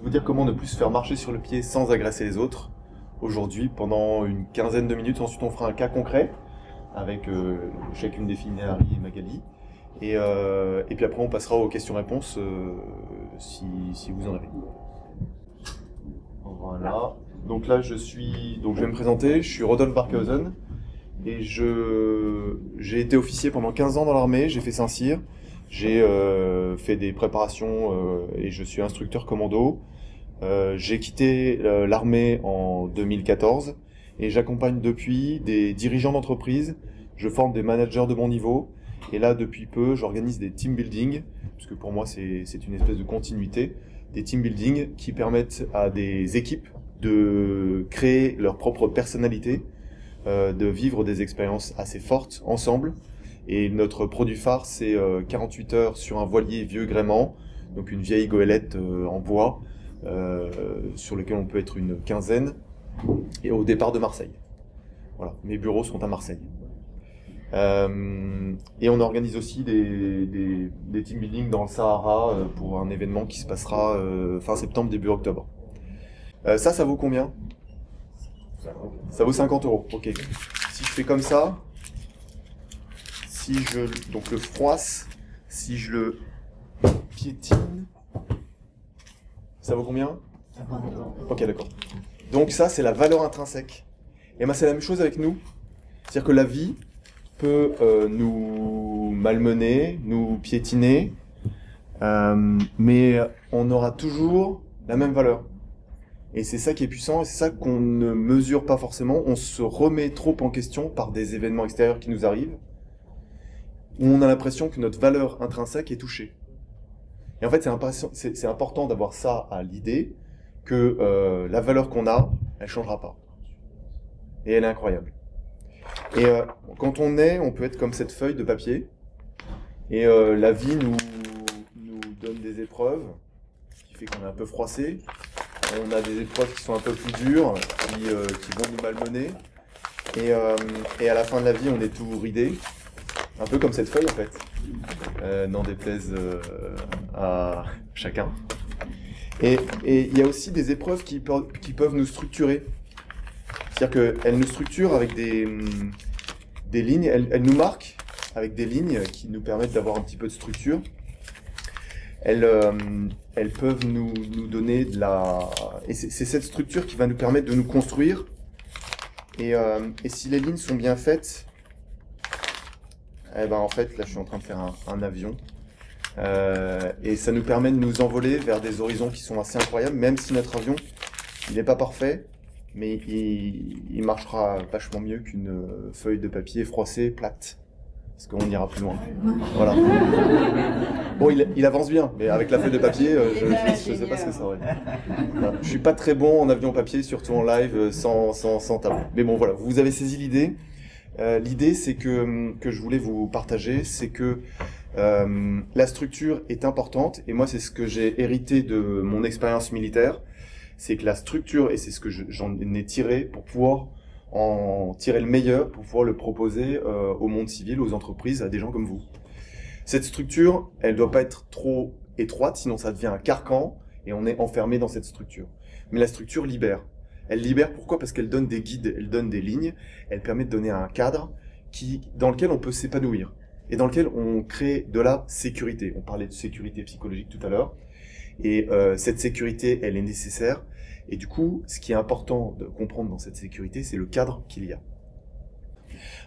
vous dire comment ne plus se faire marcher sur le pied sans agresser les autres aujourd'hui pendant une quinzaine de minutes. Ensuite, on fera un cas concret avec chacune des filles, Harry et Magali. Et puis après, on passera aux questions-réponses si vous en avez. Voilà. Donc là, je vais me présenter. Je suis Rodolphe Barkhausen et j'ai été officier pendant 15 ans dans l'armée. J'ai fait Saint-Cyr. J'ai fait des préparations et je suis instructeur commando. J'ai quitté l'armée en 2014 et j'accompagne depuis des dirigeants d'entreprise. Je forme des managers de bon niveau. Et là, depuis peu, j'organise des team building, parce que pour moi, c'est une espèce de continuité. Des team building qui permettent à des équipes de créer leur propre personnalité, de vivre des expériences assez fortes ensemble. Et notre produit phare, c'est 48 heures sur un voilier vieux gréement, donc une vieille goélette en bois, sur lequel on peut être une quinzaine, et au départ de Marseille. Voilà, mes bureaux sont à Marseille. Et on organise aussi des team building dans le Sahara pour un événement qui se passera fin septembre, début octobre. Ça vaut combien? Ça vaut 50 €. Ok. Si je fais comme ça, donc le froisse, si je le piétine, ça vaut combien? Ok, d'accord. Donc ça, c'est la valeur intrinsèque. Et ben c'est la même chose avec nous. C'est-à-dire que la vie peut nous malmener, nous piétiner, mais on aura toujours la même valeur. Et c'est ça qui est puissant, et c'est ça qu'on ne mesure pas forcément. On se remet trop en question par des événements extérieurs qui nous arrivent, où on a l'impression que notre valeur intrinsèque est touchée. Et en fait, c'est important d'avoir ça à l'idée, que la valeur qu'on a, elle changera pas. Et elle est incroyable. Et quand on peut être comme cette feuille de papier, et la vie nous donne des épreuves, qui fait qu'on est un peu froissé. On a des épreuves qui sont un peu plus dures, qui vont nous malmener. Et à la fin de la vie, on est tout ridé, un peu comme cette feuille en fait, n'en déplaise à chacun. Et il y a aussi des épreuves qui peuvent nous structurer. C'est-à-dire qu'elles nous structurent avec des lignes, elles nous marquent avec des lignes qui nous permettent d'avoir un petit peu de structure. Elles peuvent nous donner de la... Et c'est cette structure qui va nous permettre de nous construire. Et si les lignes sont bien faites, eh ben en fait, là je suis en train de faire un avion. Et ça nous permet de nous envoler vers des horizons qui sont assez incroyables, même si notre avion, il n'est pas parfait, mais il marchera vachement mieux qu'une feuille de papier froissée, plate. Parce qu'on ira plus loin. Voilà. Bon, il avance bien, mais avec la feuille de papier, je ne sais pas ce que ça aurait été. Voilà. Je suis pas très bon en avion papier, surtout en live, sans tableau. Mais bon, voilà, vous avez saisi l'idée. L'idée, c'est que je voulais vous partager, c'est que la structure est importante, et moi, c'est ce que j'ai hérité de mon expérience militaire, c'est que la structure, et c'est ce que j'en ai tiré pour pouvoir en tirer le meilleur, pour pouvoir le proposer au monde civil, aux entreprises, à des gens comme vous. Cette structure, elle doit pas être trop étroite, sinon ça devient un carcan, et on est enfermé dans cette structure. Mais la structure libère. Elle libère pourquoi? Parce qu'elle donne des guides, elle donne des lignes, elle permet de donner un cadre dans lequel on peut s'épanouir, et dans lequel on crée de la sécurité. On parlait de sécurité psychologique tout à l'heure, et cette sécurité, elle est nécessaire. Et du coup, ce qui est important de comprendre dans cette sécurité, c'est le cadre qu'il y a.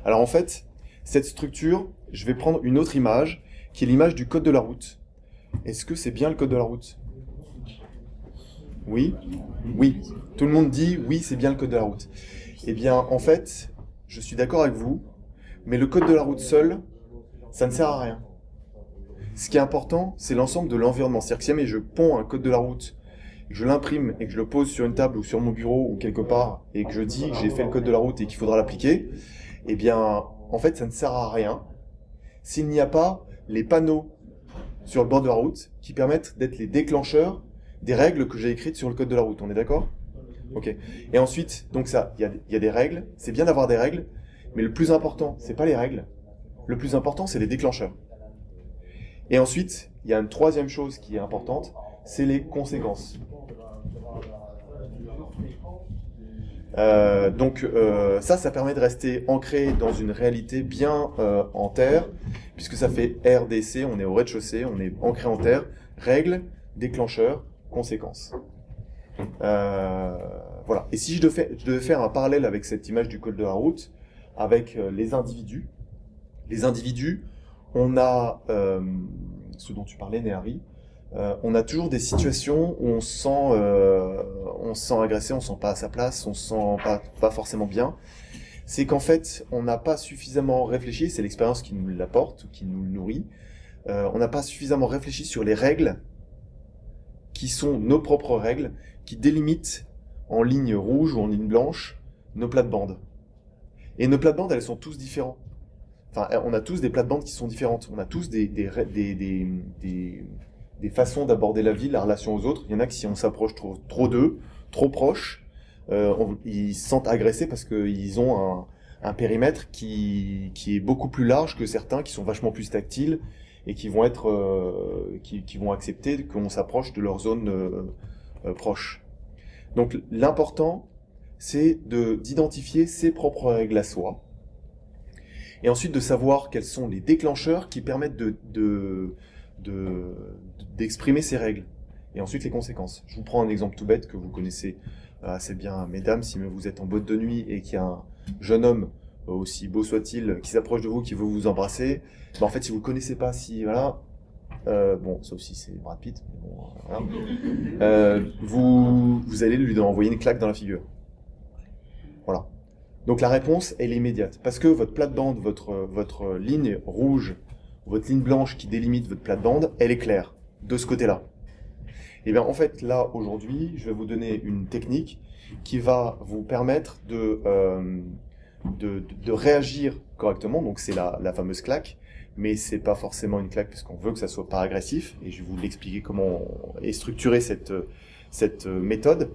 Alors en fait, cette structure, je vais prendre une autre image, qui est l'image du code de la route. Est-ce que c'est bien le code de la route? Oui? Oui. Tout le monde dit oui, c'est bien le code de la route. Eh bien, en fait, je suis d'accord avec vous, mais le code de la route seul, ça ne sert à rien. Ce qui est important, c'est l'ensemble de l'environnement. C'est-à-dire que si jamais je ponds un code de la route, je l'imprime et que je le pose sur une table ou sur mon bureau ou quelque part et que je dis que j'ai fait le code de la route et qu'il faudra l'appliquer, eh bien, en fait, ça ne sert à rien s'il n'y a pas les panneaux sur le bord de la route qui permettent d'être les déclencheurs des règles que j'ai écrites sur le code de la route. On est d'accord? Ok. Et ensuite, donc ça, il y a des règles. C'est bien d'avoir des règles, mais le plus important, c'est pas les règles. Le plus important, c'est les déclencheurs. Et ensuite, il y a une troisième chose qui est importante, c'est les conséquences. Ça permet de rester ancré dans une réalité bien en terre, puisque ça fait RDC, on est au rez-de-chaussée, on est ancré en terre, règles, déclencheurs, conséquences. Voilà. Et si je devais faire un parallèle avec cette image du code de la route, avec les individus, on a, ce dont tu parlais, Néhari, on a toujours des situations où on se sent agressé, on se sent pas à sa place, on se sent pas forcément bien. C'est qu'en fait, on n'a pas suffisamment réfléchi, c'est l'expérience qui nous l'apporte, qui nous le nourrit, on n'a pas suffisamment réfléchi sur les règles qui sont nos propres règles, qui délimitent en ligne rouge ou en ligne blanche nos plates-bandes. Et nos plates-bandes, elles sont tous différentes. Enfin, on a tous des plates-bandes qui sont différentes. On a tous des façons d'aborder la vie, la relation aux autres. Il y en a qui, si on s'approche trop d'eux, trop proche, ils se sentent agressés parce qu'ils ont un périmètre qui est beaucoup plus large que certains qui sont vachement plus tactiles et qui vont qui vont accepter qu'on s'approche de leur zone proche. Donc l'important, c'est d'identifier ses propres règles à soi, et ensuite de savoir quels sont les déclencheurs qui permettent d'exprimer ces règles, et ensuite les conséquences. Je vous prends un exemple tout bête que vous connaissez assez bien, mesdames, si vous êtes en boîte de nuit et qu'il y a un jeune homme, aussi beau soit-il, qui s'approche de vous, qui veut vous embrasser, en fait, si vous ne connaissez pas, bon, sauf si c'est Brad Pitt, mais bon, voilà, vous allez lui envoyer une claque dans la figure. Voilà. Donc la réponse, elle est immédiate. Parce que votre plate-bande, votre ligne rouge, votre ligne blanche qui délimite votre plate-bande, elle est claire, de ce côté-là. Et bien en fait, là, aujourd'hui, je vais vous donner une technique qui va vous permettre de réagir correctement. Donc c'est la fameuse claque, mais c'est pas forcément une claque parce qu'on veut que ça soit pas agressif, et je vais vous l'expliquer comment est structurée cette méthode.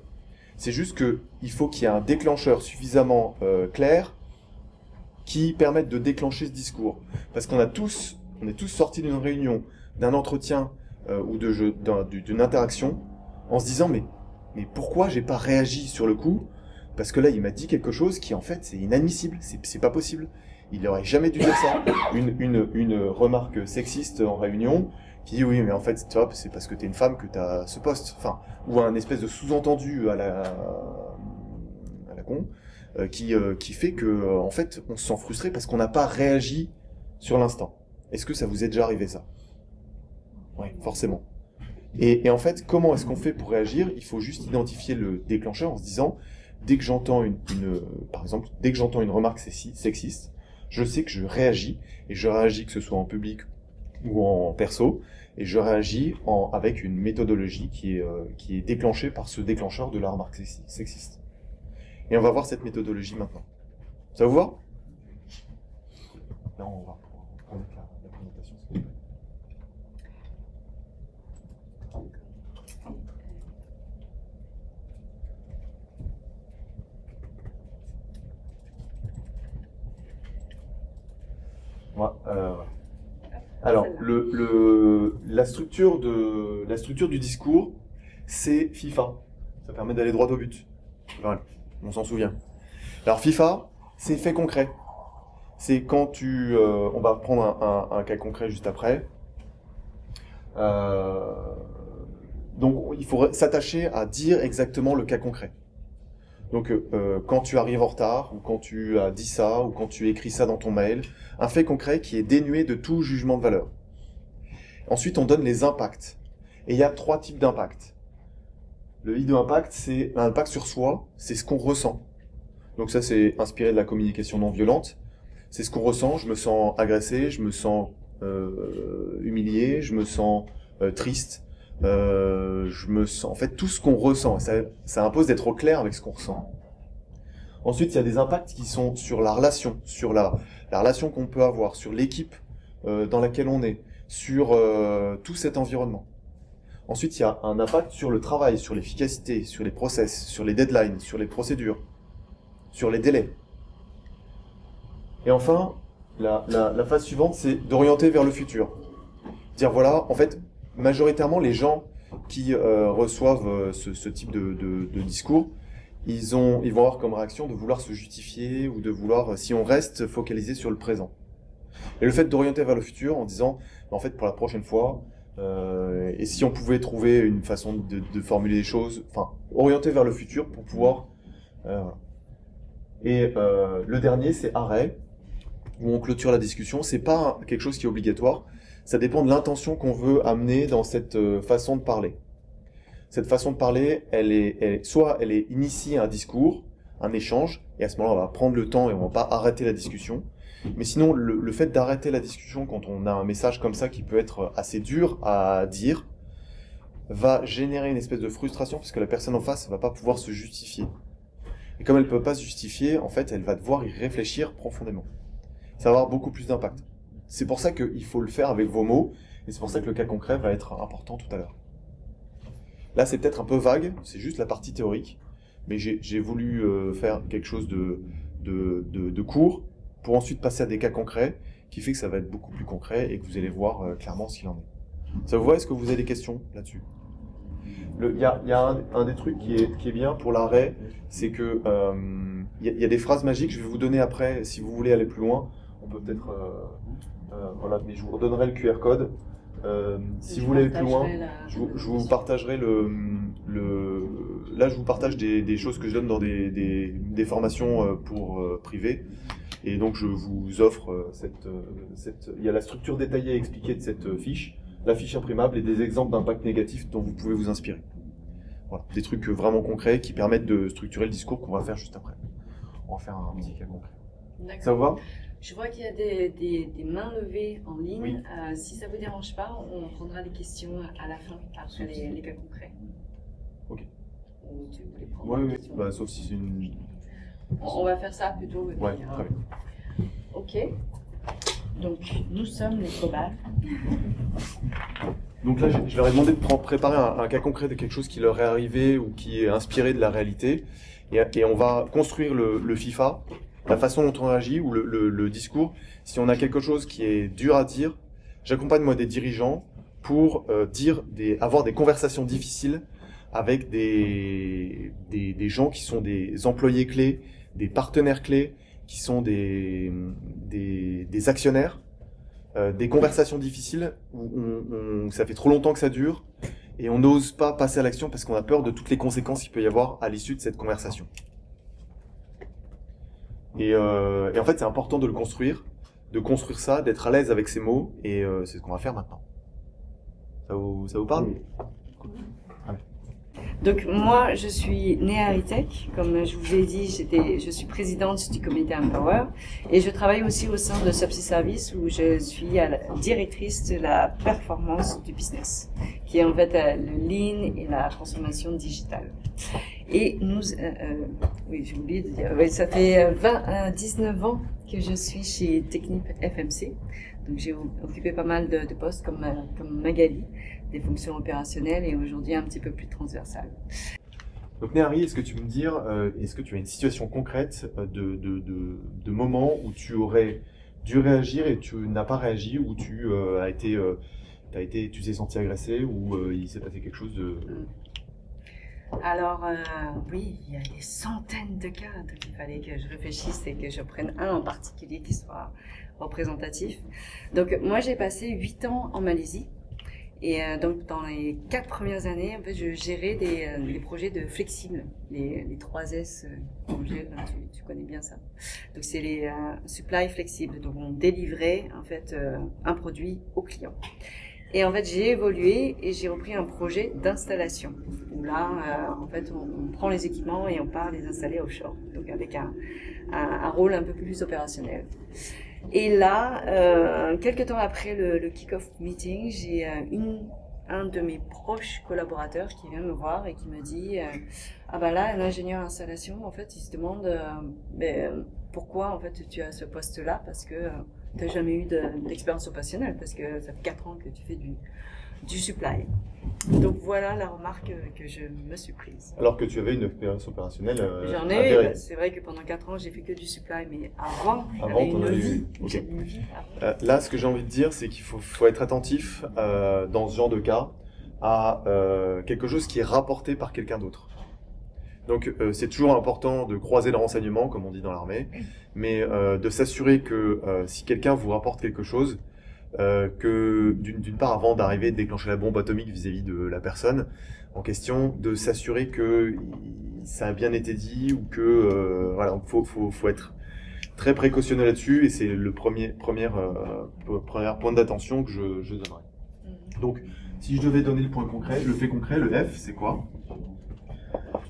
C'est juste qu'il faut qu'il y ait un déclencheur suffisamment clair qui permette de déclencher ce discours. Parce on est tous sortis d'une réunion, d'un entretien ou d'une interaction en se disant mais pourquoi j'ai pas réagi sur le coup? Parce que là il m'a dit quelque chose qui en fait c'est inadmissible, c'est pas possible. Il n'aurait jamais dû dire ça. Une remarque sexiste en réunion qui dit oui mais en fait c'est parce que t'es une femme que t'as ce poste. Enfin, ou un espèce de sous-entendu à la con qui fait que en fait on se sent frustré parce qu'on n'a pas réagi sur l'instant. Est-ce que ça vous est déjà arrivé ça? Oui, forcément. Et en fait, comment est-ce qu'on fait pour réagir? Il faut juste identifier le déclencheur en se disant dès que j'entends par exemple, dès que j'entends une remarque sexiste, je sais que je réagis, et je réagis que ce soit en public ou en perso, et je réagis avec une méthodologie qui est déclenchée par ce déclencheur de la remarque sexiste. Et on va voir cette méthodologie maintenant. Ça vous va? Là, on va prendre la présentation. Alors, la structure du discours, c'est FIFA. Ça permet d'aller droit au but. Voilà, on s'en souvient. Alors FIFA, c'est fait concret. C'est quand on va prendre un cas concret juste après. Donc, il faut s'attacher à dire exactement le cas concret. Donc, quand tu arrives en retard, ou quand tu as dit ça, ou quand tu écris ça dans ton mail, un fait concret qui est dénué de tout jugement de valeur. Ensuite, on donne les impacts. Et il y a 3 types d'impacts. Le vidéo impact, c'est un impact sur soi, c'est ce qu'on ressent. Donc ça, c'est inspiré de la communication non violente. C'est ce qu'on ressent, je me sens agressé, je me sens humilié, je me sens triste, je me sens... En fait, tout ce qu'on ressent, ça impose d'être au clair avec ce qu'on ressent. Ensuite, il y a des impacts qui sont sur la relation, sur la relation qu'on peut avoir, sur l'équipe dans laquelle on est, sur tout cet environnement. Ensuite, il y a un impact sur le travail, sur l'efficacité, sur les process, sur les deadlines, sur les procédures, sur les délais. Et enfin, la phase suivante, c'est d'orienter vers le futur. Dire voilà, en fait, majoritairement, les gens qui reçoivent ce type de discours, ils vont avoir comme réaction de vouloir se justifier ou de vouloir, si on reste focalisé sur le présent. Et le fait d'orienter vers le futur en disant, en fait, pour la prochaine fois, et si on pouvait trouver une façon de formuler les choses, enfin, orienter vers le futur pour pouvoir... voilà. Et le dernier, c'est arrêt, où on clôture la discussion. C'est pas quelque chose qui est obligatoire, ça dépend de l'intention qu'on veut amener dans cette façon de parler. Cette façon de parler, soit elle est initiée à un discours, un échange, et à ce moment-là, on va prendre le temps et on va pas arrêter la discussion. Mais sinon, le fait d'arrêter la discussion quand on a un message comme ça qui peut être assez dur à dire, va générer une espèce de frustration parce que la personne en face va pas pouvoir se justifier. Et comme elle peut pas se justifier, en fait, elle va devoir y réfléchir profondément. Ça va avoir beaucoup plus d'impact. C'est pour ça qu'il faut le faire avec vos mots, et c'est pour ça que le cas concret va être important tout à l'heure. Là, c'est peut-être un peu vague, c'est juste la partie théorique, mais j'ai voulu faire quelque chose de court pour ensuite passer à des cas concrets, qui fait que ça va être beaucoup plus concret et que vous allez voir clairement ce qu'il en est. Ça vous va? Est-ce que vous avez des questions là-dessus? Il y a un des trucs qui est bien pour l'arrêt, c'est que il y a des phrases magiques, je vais vous donner après, si vous voulez aller plus loin, on peut peut-être... voilà, mais je vous redonnerai le QR code. Si vous voulez aller plus loin, je vous partagerai là je vous partage des choses que je donne dans des formations pour privées. Et donc je vous offre il y a la structure détaillée expliquée de cette fiche, la fiche imprimable et des exemples d'impact négatif dont vous pouvez vous inspirer. Voilà, des trucs vraiment concrets qui permettent de structurer le discours qu'on va faire juste après. On va faire un petit cas concret. Ça vous va? Je vois qu'il y a des mains levées en ligne. Oui. Si ça ne vous dérange pas, on prendra les questions à la fin, après les cas concrets. Ok. Ou tu voulais prendre Oui, les questions? bah, sauf si c'est une... On va faire ça plutôt. Ouais, très bien. Ok. Donc, nous sommes les cobayes. Donc là, je leur ai demandé de préparer un cas concret de quelque chose qui leur est arrivé ou qui est inspiré de la réalité. Et on va construire le FIFA, la façon dont on réagit ou le discours. Si on a quelque chose qui est dur à dire, j'accompagne moi des dirigeants pour avoir des conversations difficiles avec des gens qui sont des employés clés, des partenaires clés, qui sont des actionnaires, des conversations difficiles où ça fait trop longtemps que ça dure et on n'ose pas passer à l'action parce qu'on a peur de toutes les conséquences qu'il peut y avoir à l'issue de cette conversation. Et en fait, c'est important de le construire, de construire ça, d'être à l'aise avec ces mots, et c'est ce qu'on va faire maintenant. Ça vous parle? Allez. Donc moi, je suis née à Hightech. Comme je vous ai dit, je suis présidente du comité Empower et je travaille aussi au sein de Subsea Service où je suis la directrice de la performance du business, qui est en fait le lean et la transformation digitale. Et nous, oui, j'ai oublié de dire, oui, ça fait 19 ans que je suis chez Technip FMC. Donc j'ai occupé pas mal de postes comme Magali, des fonctions opérationnelles et aujourd'hui un petit peu plus transversales. Donc Néhari, est-ce que tu peux me dire, est-ce que tu as une situation concrète de moment où tu aurais dû réagir et tu n'as pas réagi, où tu tu t'es senti agressé, ou il s'est passé quelque chose de... Alors, oui, il y a des centaines de cas, donc il fallait que je réfléchisse et que je prenne un en particulier qui soit représentatif. Donc, moi, j'ai passé 8 ans en Malaisie. Et donc, dans les 4 premières années, en fait, je gérais des projets de flexibles, les 3S, tu connais bien ça. Donc, c'est les supply flexibles. Donc, on délivrait, en fait, un produit au client. Et en fait, j'ai évolué et j'ai repris un projet d'installation. Où là, en fait, on prend les équipements et on part les installer offshore. Donc, avec un rôle un peu plus opérationnel. Et là, quelques temps après le kick-off meeting, j'ai un de mes proches collaborateurs qui vient me voir et qui me dit ah ben là, l'ingénieur installation, en fait, il se demande pourquoi en fait tu as ce poste-là, parce que tu n'as jamais eu d'expérience opérationnelle, parce que ça fait 4 ans que tu fais du supply. Donc voilà la remarque que je me suis prise. Alors que tu avais une expérience opérationnelle J'en ai eu, c'est vrai que pendant 4 ans j'ai fait que du supply, mais avant j'avais une vie. Okay. Là, ce que j'ai envie de dire, c'est qu'il faut être attentif dans ce genre de cas. à quelque chose qui est rapporté par quelqu'un d'autre. Donc c'est toujours important de croiser le renseignement, comme on dit dans l'armée, mais de s'assurer que si quelqu'un vous rapporte quelque chose, que d'une part, avant d'arriver, de déclencher la bombe atomique vis-à-vis de la personne en question, de s'assurer que ça a bien été dit ou que voilà, faut être très précautionneux là-dessus, et c'est le premier point d'attention que je donnerai. Donc, si je devais donner le point concret, le fait concret, le F, c'est quoi?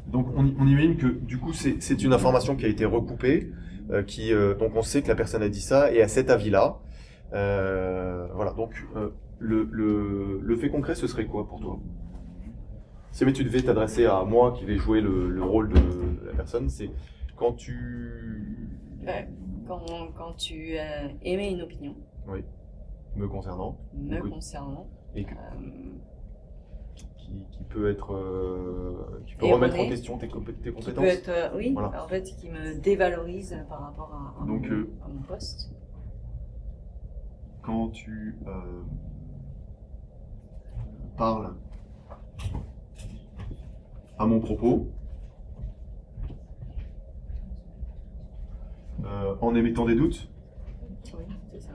Donc, on imagine que du coup, c'est une information qui a été recoupée, donc on sait que la personne a dit ça et a cet avis-là. Voilà, donc le fait concret, ce serait quoi pour toi? Si jamais tu devais t'adresser à moi qui vais jouer le rôle de la personne, c'est quand tu... Quand tu émets une opinion. Oui, me concernant. Et que, qui peut être... qui peut remettre en question tes compétences. Qui peut être, oui, voilà. En fait, qui me dévalorise par rapport à mon poste. Quand tu parles à mon propos, en émettant des doutes. Oui, c'est ça.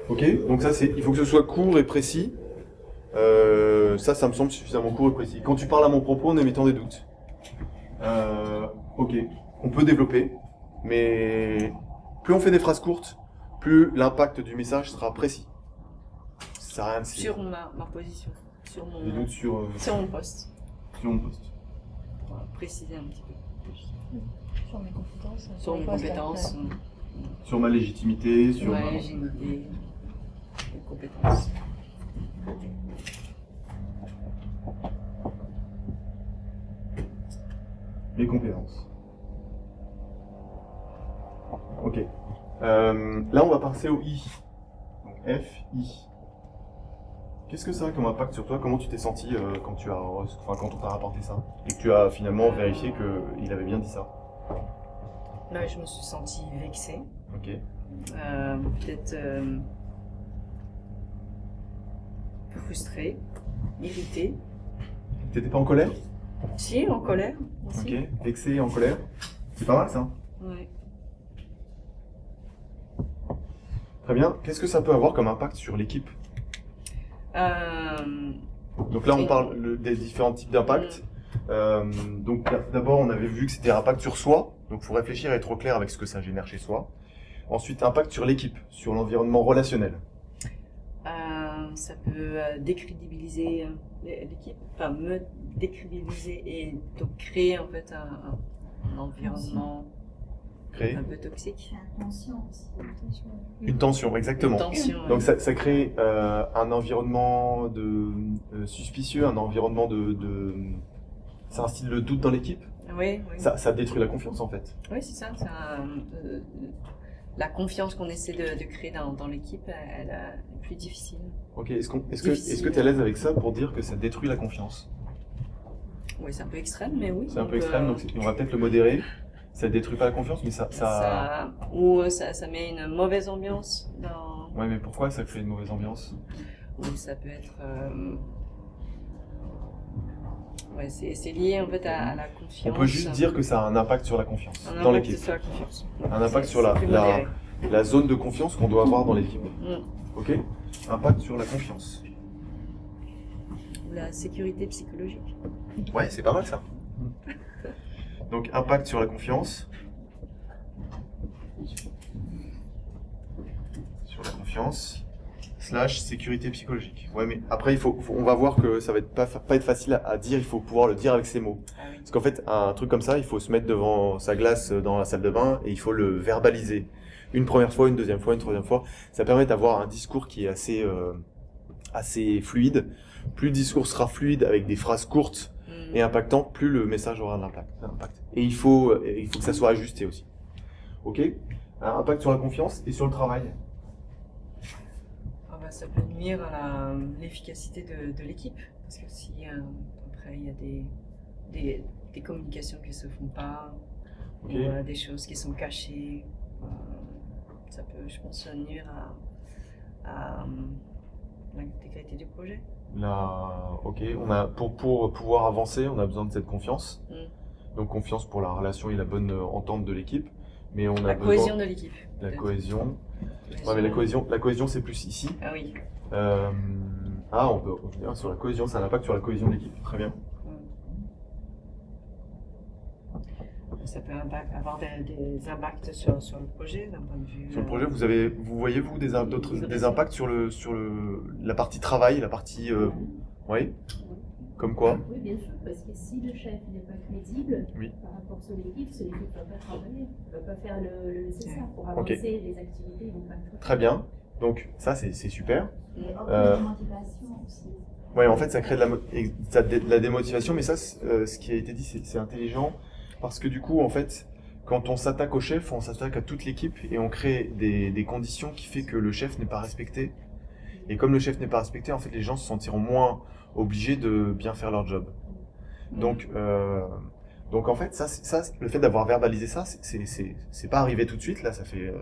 Ok, donc ça il faut que ce soit court et précis. Ça me semble suffisamment court et précis. Quand tu parles à mon propos en émettant des doutes. Ok, on peut développer, mais plus on fait des phrases courtes, plus l'impact du message sera précis. Ça sert à rien de sur ma position, sur mon, des doutes sur mon poste. Sur mon poste. Pour préciser un petit peu. Sur mes compétences. Sur mes compétences. Sur ma légitimité, sur ma légitimité, mes compétences. Mes compétences. Ok. Là, on va passer au I. Donc F, I. Qu'est-ce que ça a comme impact sur toi? Comment tu t'es senti quand on t'a rapporté ça? Et que tu as finalement vérifié qu'il avait bien dit ça? Là, je me suis sentie vexée. Ok. Peut-être frustrée, irritée. T'étais pas en colère? Si, en colère aussi. Ok, vexée, en colère. C'est pas mal ça? Oui. Très bien. Qu'est-ce que ça peut avoir comme impact sur l'équipe? Donc là, on parle des différents types d'impact. Donc d'abord, on avait vu que c'était un impact sur soi. Donc il faut réfléchir et être au clair avec ce que ça génère chez soi. Ensuite, impact sur l'équipe, sur l'environnement relationnel. Ça peut décrédibiliser l'équipe, enfin me décrédibiliser et donc créer en fait un environnement un peu toxique. Une tension, exactement. Une tension, donc ça crée un environnement suspicieux, un environnement ça instille le doute dans l'équipe. Oui. Ça détruit la confiance en fait. Oui, c'est ça. La confiance qu'on essaie de créer dans l'équipe, elle est plus difficile. Ok, est-ce que tu es à l'aise avec ça pour dire que ça détruit la confiance? Oui, c'est un peu extrême, mais oui. C'est un peu extrême, donc on va peut-être le modérer. Ça détruit pas la confiance, mais ça met une mauvaise ambiance dans... Ouais, mais pourquoi ça crée une mauvaise ambiance? Oui, ça peut être... Ouais, c'est lié en fait à la confiance. On peut juste dire que ça a un impact sur la confiance dans l'équipe. Sur la confiance. Un impact sur la zone de confiance qu'on doit avoir dans l'équipe. Ok? Impact sur la confiance. Ou la sécurité psychologique. Ouais, c'est pas mal ça. Donc impact sur la confiance. Sur la confiance. / sécurité psychologique. Ouais, mais après, on va voir que ça va pas être facile à dire, il faut pouvoir le dire avec ses mots. Ah oui. Parce qu'en fait, un truc comme ça, il faut se mettre devant sa glace dans la salle de bain et il faut le verbaliser. Une première fois, une deuxième fois, une troisième fois. Ça permet d'avoir un discours qui est assez fluide. Plus le discours sera fluide avec des phrases courtes et impactantes, plus le message aura d'impact. Et il faut que ça soit ajusté aussi. Ok? Un impact sur la confiance et sur le travail. Ça peut nuire à l'efficacité de l'équipe, parce que si après il y a des communications qui se font pas, ou des choses qui sont cachées, ça peut, je pense, nuire à l'intégrité du projet. Là, ok, pour pouvoir avancer, on a besoin de cette confiance. Donc confiance pour la relation et la bonne entente de l'équipe. Mais on a La besoin cohésion de l'équipe. la cohésion. Ouais, mais la cohésion c'est plus ici. Ah oui. On peut revenir sur la cohésion, ça a un impact sur la cohésion de l'équipe. Très bien. Ça peut avoir des impacts sur le projet, d'un point de vue. Sur le projet, vous voyez des impacts sur la partie travail, la partie. Oui. Comme quoi? Oui, bien sûr, parce que si le chef n'est pas crédible Oui. par rapport à son équipe ne va pas travailler, ne va pas faire le nécessaire pour avancer les activités. Très bien. Donc ça, c'est super. Et la motivation aussi. Oui, en fait, ça crée de la démotivation, mais ça, ce qui a été dit, c'est intelligent, parce que du coup, en fait, quand on s'attaque au chef, on s'attaque à toute l'équipe et on crée des conditions qui fait que le chef n'est pas respecté. Et comme le chef n'est pas respecté, en fait, les gens se sentiront moins obligés de bien faire leur job. Donc en fait, le fait d'avoir verbalisé ça, c'est pas arrivé tout de suite. Là, ça fait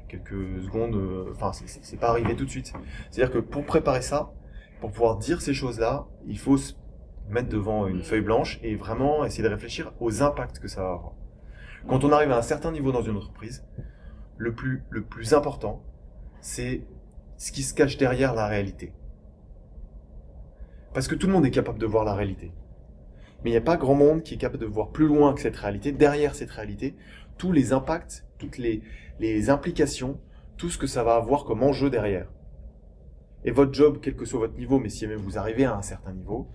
quelques secondes. Enfin, c'est pas arrivé tout de suite. C'est-à-dire que pour préparer ça, pour pouvoir dire ces choses-là, il faut se mettre devant une feuille blanche et vraiment essayer de réfléchir aux impacts que ça va avoir. Quand on arrive à un certain niveau dans une entreprise, le plus important, c'est ce qui se cache derrière la réalité. Parce que tout le monde est capable de voir la réalité. Mais il n'y a pas grand monde qui est capable de voir plus loin que cette réalité, derrière cette réalité, tous les impacts, toutes les implications, tout ce que ça va avoir comme enjeu derrière. Et votre job, quel que soit votre niveau, mais si même vous arrivez à un certain niveau,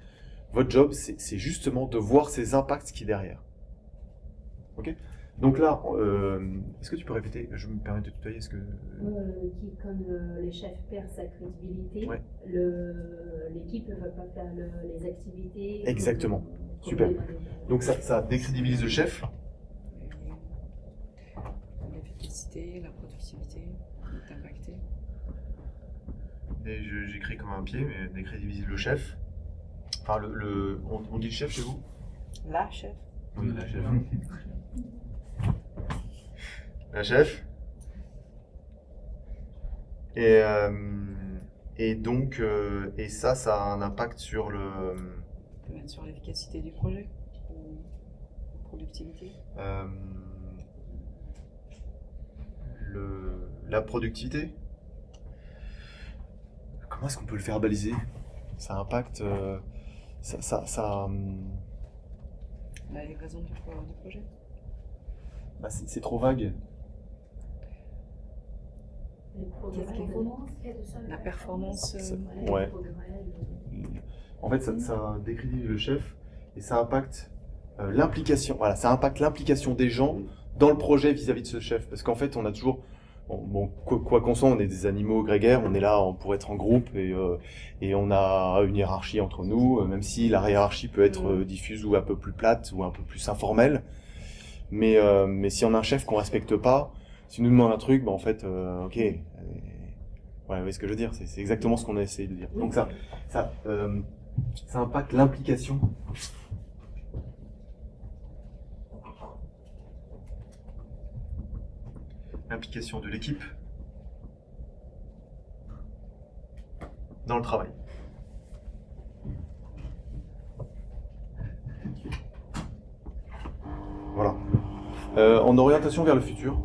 votre job, c'est justement de voir ces impacts qui est derrière. Ok ? Donc là, est-ce que tu peux répéter? Je me permets de tutoyer, est-ce que... Comme le chef perd sa crédibilité, ouais. L'équipe ne va pas faire les activités... Exactement, super. Donc ça décrédibilise le chef. L'efficacité, la productivité est impactée. J'écris comme un pied, mais décrédibilise le chef. Enfin, on dit le chef chez vous? La chef. Oui, la chef. La chef. Et donc, et ça a un impact sur Sur l'efficacité du projet, ou la productivité. La productivité. Comment est-ce qu'on peut le verbaliser? Ça impacte. La livraison du projet. Bah, c'est trop vague. La performance. Ouais. En fait, ça décrédibilise le chef et ça impacte l'implication. Voilà, ça impacte l'implication des gens dans le projet vis-à-vis de ce chef. Parce qu'en fait, on a toujours, quoi qu'on soit, on est des animaux grégaires. On est là pour être en groupe et on a une hiérarchie entre nous, même si la hiérarchie peut être diffuse ou un peu plus plate ou un peu plus informelle. Mais si on a un chef qu'on respecte pas, si nous demande un truc, en fait, ok. Ouais, vous voyez ce que je veux dire, c'est exactement ce qu'on a essayé de dire. Donc ça impacte l'implication. L'implication de l'équipe dans le travail. Voilà. En orientation vers le futur,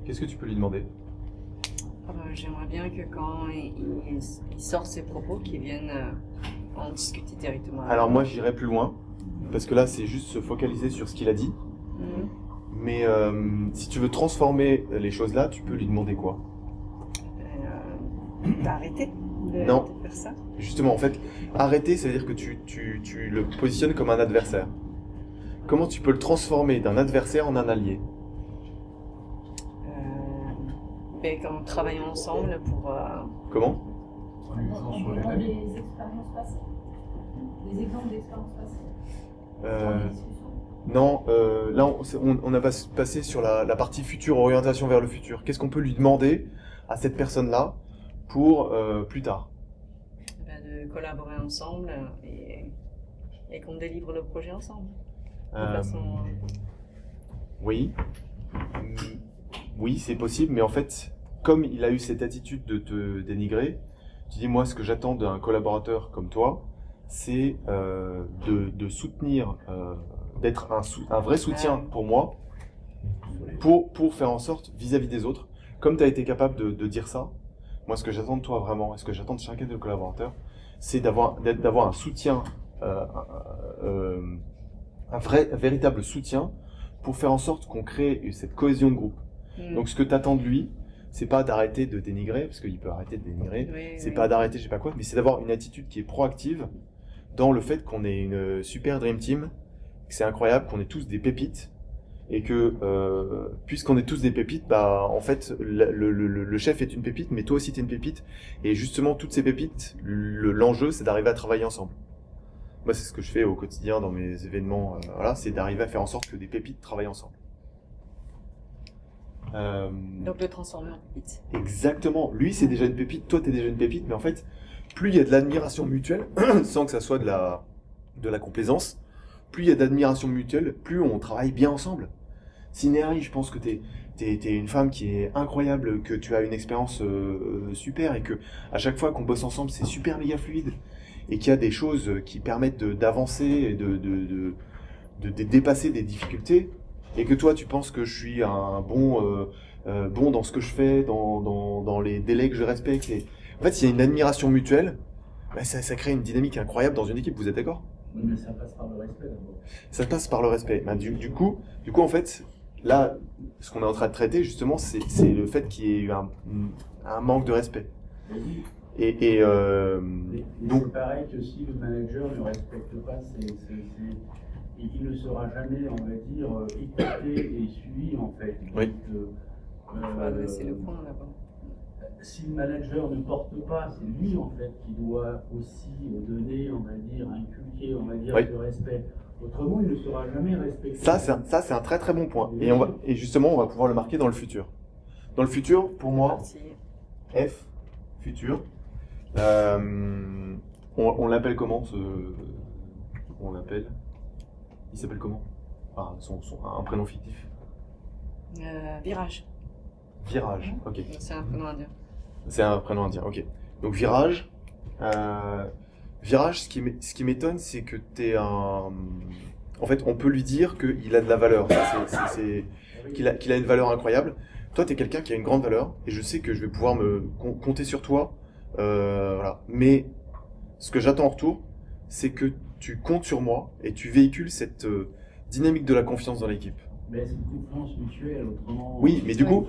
qu'est-ce que tu peux lui demander? J'aimerais bien que quand il sort ses propos, qu'il vienne en discuter directement. Alors moi j'irais plus loin, parce que là c'est juste se focaliser sur ce qu'il a dit. Mais si tu veux transformer les choses là, tu peux lui demander quoi? D'arrêter de faire ça. Justement, en fait, arrêter, ça veut dire que tu le positionnes comme un adversaire. Comment tu peux le transformer d'un adversaire en un allié? Quand on travaille ensemble pour... Comment? Des expériences passées. Des exemples d'expériences passées. Non, là on a passé sur la partie future, orientation vers le futur. Qu'est-ce qu'on peut lui demander à cette personne-là pour plus tard? De collaborer ensemble et qu'on délivre le projet ensemble. De façon... Oui. oui, c'est possible, mais en fait, comme il a eu cette attitude de te dénigrer, tu dis, moi, ce que j'attends d'un collaborateur comme toi, c'est de soutenir, d'être un vrai soutien pour moi, pour faire en sorte, vis-à-vis des autres, comme tu as été capable de dire ça, moi, ce que j'attends de toi vraiment, et ce que j'attends de chacun de nos collaborateurs, c'est d'avoir un soutien, un véritable soutien, pour faire en sorte qu'on crée cette cohésion de groupe. Donc, ce que tu attends de lui, c'est pas d'arrêter de dénigrer, parce qu'il peut arrêter de dénigrer, c'est pas d'arrêter je sais pas quoi, mais c'est d'avoir une attitude qui est proactive dans le fait qu'on est une super dream team, que c'est incroyable, qu'on est tous des pépites, et que puisqu'on est tous des pépites, bah en fait le chef est une pépite, mais toi aussi t'es une pépite, et justement toutes ces pépites, l'enjeu c'est d'arriver à travailler ensemble. Moi c'est ce que je fais au quotidien dans mes événements, voilà, c'est d'arriver à faire en sorte que des pépites travaillent ensemble. Donc le transformer en pépite. Exactement. Lui, c'est déjà une pépite, toi, t'es déjà une pépite, mais en fait, plus il y a de l'admiration mutuelle, sans que ça soit de la complaisance, plus il y a d'admiration mutuelle, plus on travaille bien ensemble. Sinéari, je pense que t'es une femme qui est incroyable, que tu as une expérience super, et que à chaque fois qu'on bosse ensemble, c'est super méga fluide, et qu'il y a des choses qui permettent d'avancer et de dépasser des difficultés. Et que toi, tu penses que je suis un bon dans ce que je fais, dans les délais que je respecte. Et... En fait, s'il y a une admiration mutuelle, bah, ça crée une dynamique incroyable dans une équipe, vous êtes d'accord? Oui, mais ça passe par le respect d'abord. Ça passe par le respect. Bah, du coup, en fait, là, ce qu'on est en train de traiter, justement, c'est le fait qu'il y ait eu un manque de respect. Oui. Et donc, c'est pareil que si le manager ne respecte pas il ne sera jamais, on va dire, écouté et suivi, en fait. Oui. C'est le point là-bas. Si le manager ne porte pas, c'est lui, en fait, qui doit aussi donner, on va dire, inculquer, on va dire, ce respect. Autrement, il ne sera jamais respecté. Ça, c'est un très très bon point. Et justement, on va pouvoir le marquer dans le futur. Dans le futur, pour moi, F, futur, on l'appelle comment on l'appelle? Il s'appelle comment? Un prénom fictif. Virage. Virage, ok. C'est un prénom indien. C'est un prénom indien, ok. Donc Virage. Virage, ce qui m'étonne, c'est que t'es un... En fait, on peut lui dire qu'il a de la valeur. Qu'il a une valeur incroyable. Toi, t'es quelqu'un qui a une grande valeur, et je sais que je vais pouvoir compter sur toi. Voilà. Mais ce que j'attends en retour, c'est que tu comptes sur moi et tu véhicules cette dynamique de la confiance dans l'équipe. Mais c'est une confiance mutuelle, autrement. Oui, mais du coup,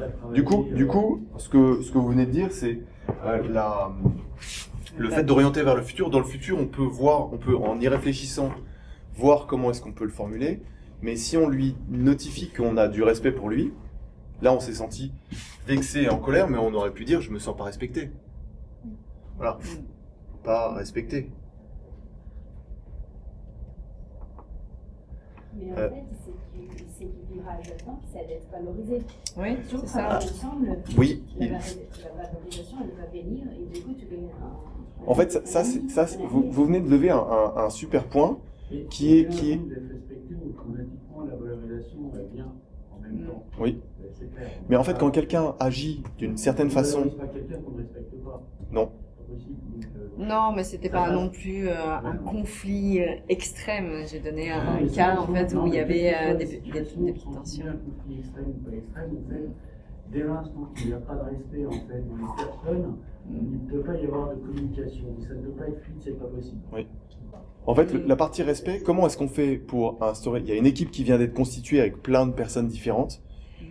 ce que vous venez de dire, c'est le fait d'orienter vers le futur. Dans le futur, on peut en y réfléchissant, voir comment est-ce qu'on peut le formuler. Mais si on lui notifie qu'on a du respect pour lui, là, on s'est senti vexé et en colère, mais on aurait pu dire, je me sens pas respecté. Voilà. Pas respecté. Mais en fait, c'est du virage à temps, c'est d'être valorisé. Oui, c'est ça. Ensemble, oui. La valorisation, elle va venir et du coup, tu gagnes En fait, vous venez de lever un super point qui est... d'être respecté automatiquement, la valorisation va bien en même temps. Oui. Mais en fait, quand quelqu'un agit d'une certaine façon... pas quelqu'un qu'on ne respecte pas. Non. Non, mais c'était pas non plus un conflit extrême. J'ai donné un cas en fait où il y avait des petites tensions. Un conflit extrême ou pas extrême, en fait, dès l'instant qu'il n'y a pas de respect en fait dans les personnes, il ne peut pas y avoir de communication. Ça ne peut pas être fluide, c'est pas possible. Oui. En fait, la partie respect, comment est-ce qu'on fait pour instaurer... Il y a une équipe qui vient d'être constituée avec plein de personnes différentes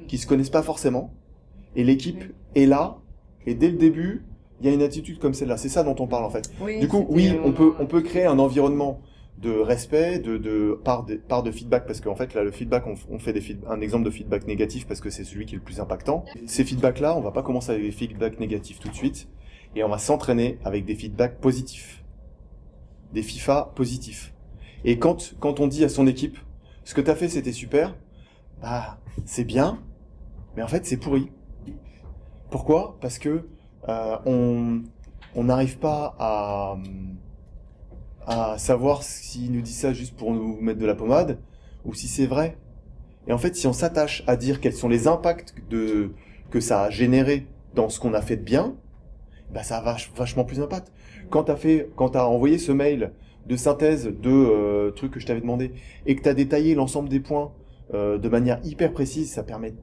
qui se connaissent pas forcément, et l'équipe est là, et dès le début, il y a une attitude comme celle-là. C'est ça dont on parle en fait. Oui, du coup, oui, on peut créer un environnement de respect, part de feedback, parce qu'en fait là, le feedback, on fait un exemple de feedback négatif parce que c'est celui qui est le plus impactant. Ces feedbacks-là, on va pas commencer avec des feedbacks négatifs tout de suite, et on va s'entraîner avec des feedbacks positifs, des FIFA positifs. Et quand on dit à son équipe, ce que t'as fait c'était super, bah c'est bien, mais en fait c'est pourri. Pourquoi? Parce que on n'arrive pas à savoir s'il nous dit ça juste pour nous mettre de la pommade ou si c'est vrai. Et en fait, si on s'attache à dire quels sont les impacts que ça a généré dans ce qu'on a fait de bien, bah ça a vachement plus d'impact. Quand t'as envoyé ce mail de synthèse de trucs que je t'avais demandé et que t'as détaillé l'ensemble des points de manière hyper précise, ça permet...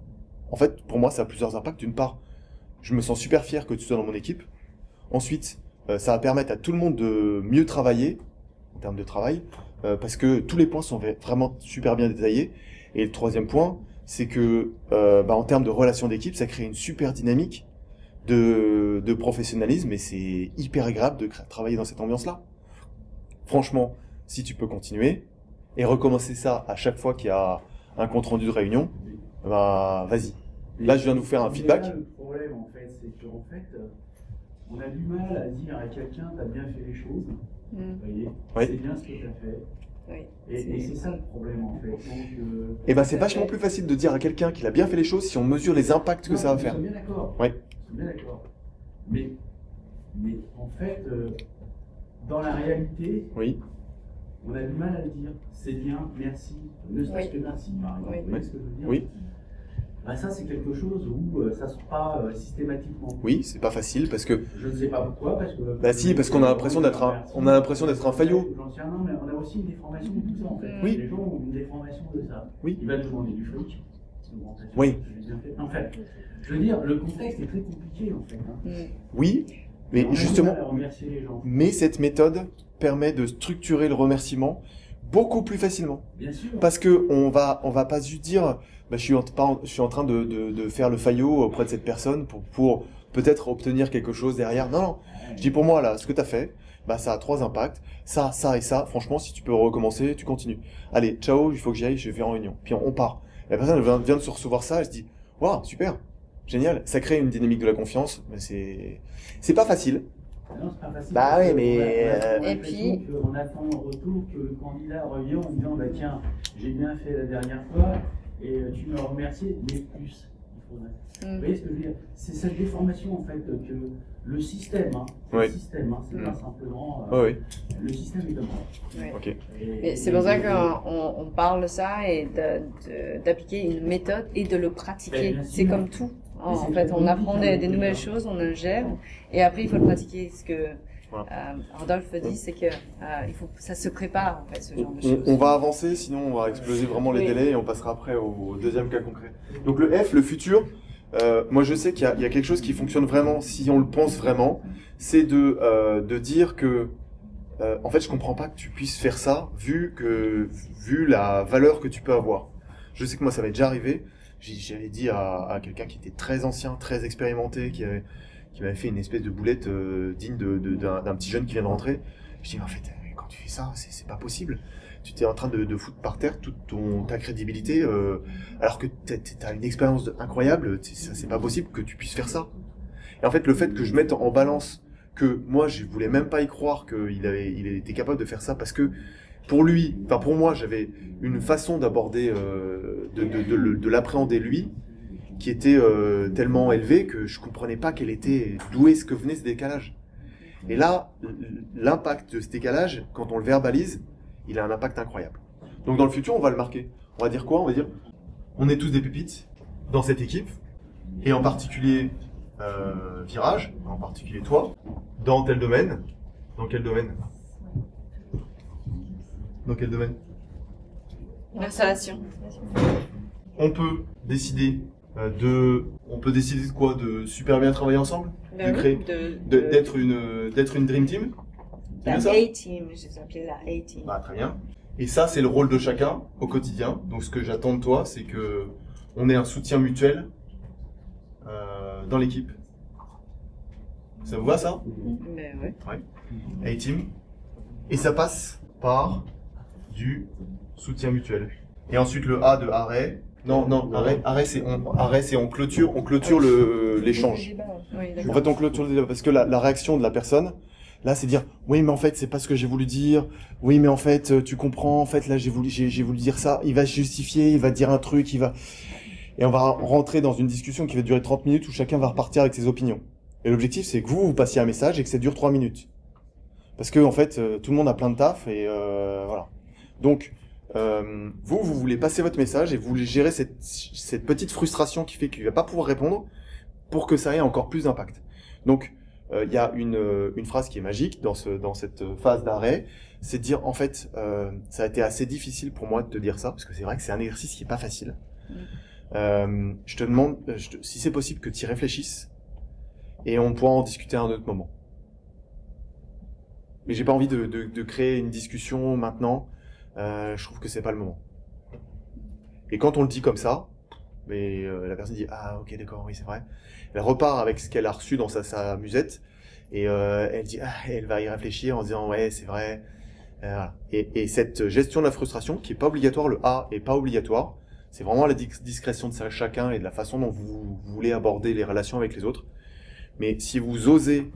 En fait, pour moi, ça a plusieurs impacts. D'une part, je me sens super fier que tu sois dans mon équipe. Ensuite, ça va permettre à tout le monde de mieux travailler en termes de travail, parce que tous les points sont vraiment super bien détaillés. Et le troisième point, c'est que en termes de relations d'équipe, ça crée une super dynamique de professionnalisme et c'est hyper agréable de travailler dans cette ambiance-là. Franchement, si tu peux continuer et recommencer ça à chaque fois qu'il y a un compte-rendu de réunion, bah vas-y. Là, je viens de vous faire un feedback. Là, le problème, en fait, c'est qu'en fait, on a du mal à dire à quelqu'un, t'as bien fait les choses. Vous voyez, oui. C'est bien ce que t'as fait. Oui. Et c'est ça le problème, en fait. Donc, et ben, c'est vachement plus facile de dire à quelqu'un qu'il a bien fait les choses si on mesure les impacts que ça va faire. Je suis bien d'accord. Oui. Je suis bien d'accord. Mais en fait, dans la réalité, oui. On a du mal à le dire. C'est bien, merci. Ne serait-ce que merci, par exemple. Vous voyez ce que je veux dire? Oui. Bah, ça, c'est quelque chose où ça ne sort pas systématiquement. Oui, c'est pas facile parce que. Je ne sais pas pourquoi, parce que. Bah si, parce qu'on a l'impression d'être un faillot. J'en sais rien, mais on a aussi une déformation de tout ça, en fait. Oui. Les gens ont une déformation de ça. Oui. Ils veulent demander du fric. Oui. En fait, je veux dire, le contexte est très compliqué, en fait. Hein. Oui, mais justement. Les gens. Mais cette méthode permet de structurer le remerciement beaucoup plus facilement. Bien sûr. Parce que on va pas juste dire, bah, je suis en train de faire le faillot auprès de cette personne pour peut-être obtenir quelque chose derrière. Non, non. Je dis pour moi, là, ce que tu as fait, bah, ça a 3 impacts. Ça et ça. Franchement, si tu peux recommencer, tu continues. Allez, ciao, il faut que j'y aille, je vais en réunion. Puis on part. La personne vient de se recevoir ça, elle se dit, waouh, super, génial. Ça crée une dynamique de la confiance. Mais c'est pas facile. Non, c'est pas facile. Bah oui, mais. Et puis. On attend en retour que le candidat revient en disant bah, tiens, j'ai bien fait la dernière fois et tu me remercies, mais plus. Il faudrait. Vous voyez ce que je veux dire? C'est cette déformation en fait que le système, oui. C'est pas simplement. Oui. Le système est comme ça. Oui. Ok. C'est pour ça qu'on parle de ça et d'appliquer une méthode et de le pratiquer. C'est comme tout. En fait, on apprend des nouvelles choses, on ingère, et après il faut le pratiquer. Ce que Rodolphe dit, c'est que ça se prépare en fait, ce genre de choses. On va avancer, sinon on va exploser vraiment les délais et on passera après au deuxième cas concret. Donc le F, le futur, moi je sais qu'il y a quelque chose qui fonctionne vraiment, si on le pense vraiment, c'est de dire que en fait je comprends pas que tu puisses faire ça vu la valeur que tu peux avoir. Je sais que moi ça m'est déjà arrivé. J'avais dit à quelqu'un qui était très ancien, très expérimenté, qui m'avait fait une espèce de boulette digne d'un petit jeune qui vient de rentrer. Je dis, mais en fait, quand tu fais ça, c'est pas possible. Tu t'es en train de foutre par terre toute ta crédibilité, alors que t'as une expérience incroyable. C'est pas possible que tu puisses faire ça. Et en fait, le fait que je mette en balance que moi, je voulais même pas y croire qu'il était capable de faire ça, parce que pour moi, j'avais une façon d'aborder, de l'appréhender lui, qui était tellement élevée que je comprenais pas d'où est-ce que venait ce décalage. Et là, l'impact de ce décalage, quand on le verbalise, il a un impact incroyable. Donc dans le futur, on va le marquer. On va dire quoi? On va dire, on est tous des pépites dans cette équipe, et en particulier Virage, en particulier toi, dans tel domaine. Dans quel domaine? Dans quel domaine? L'installation. On peut décider de quoi? De super bien travailler ensemble? Ben de créer, d'être une dream team? La A-team, je les appelle la A-team. Bah, très bien. Et ça, c'est le rôle de chacun au quotidien. Donc, ce que j'attends de toi, c'est que on ait un soutien mutuel dans l'équipe. Ça vous va, ça? Ben oui. Ouais. A-team. Et ça passe par du soutien mutuel. Et ensuite, le A de arrêt. Non, arrêt, c'est on clôture l'échange. Oui, en fait, on clôture le débat parce que la réaction de la personne, là, c'est dire, oui, mais en fait, c'est pas ce que j'ai voulu dire. Oui, mais en fait, tu comprends. En fait, là, j'ai voulu dire ça. Il va se justifier, il va dire un truc, et on va rentrer dans une discussion qui va durer 30 minutes où chacun va repartir avec ses opinions. Et l'objectif, c'est que vous passiez un message et que ça dure 3 minutes. Parce que, en fait, tout le monde a plein de taf et voilà. Donc, vous voulez passer votre message et vous voulez gérer cette petite frustration qui fait qu'il va pas pouvoir répondre, pour que ça ait encore plus d'impact. Donc, il y a une phrase qui est magique dans cette phase d'arrêt, c'est de dire, en fait, ça a été assez difficile pour moi de te dire ça, parce que c'est vrai que c'est un exercice qui est pas facile. Je te demande, si c'est possible, que tu y réfléchisses, et on pourra en discuter à un autre moment. Mais j'ai pas envie de créer une discussion maintenant, je trouve que c'est pas le moment. Et quand on le dit comme ça, mais la personne dit ah ok d'accord oui c'est vrai, elle repart avec ce qu'elle a reçu dans sa musette et elle dit ah elle va y réfléchir en disant ouais c'est vrai, voilà. Et cette gestion de la frustration qui est pas obligatoire, le ah est pas obligatoire, c'est vraiment la discrétion de chacun et de la façon dont vous voulez aborder les relations avec les autres. Mais si vous osez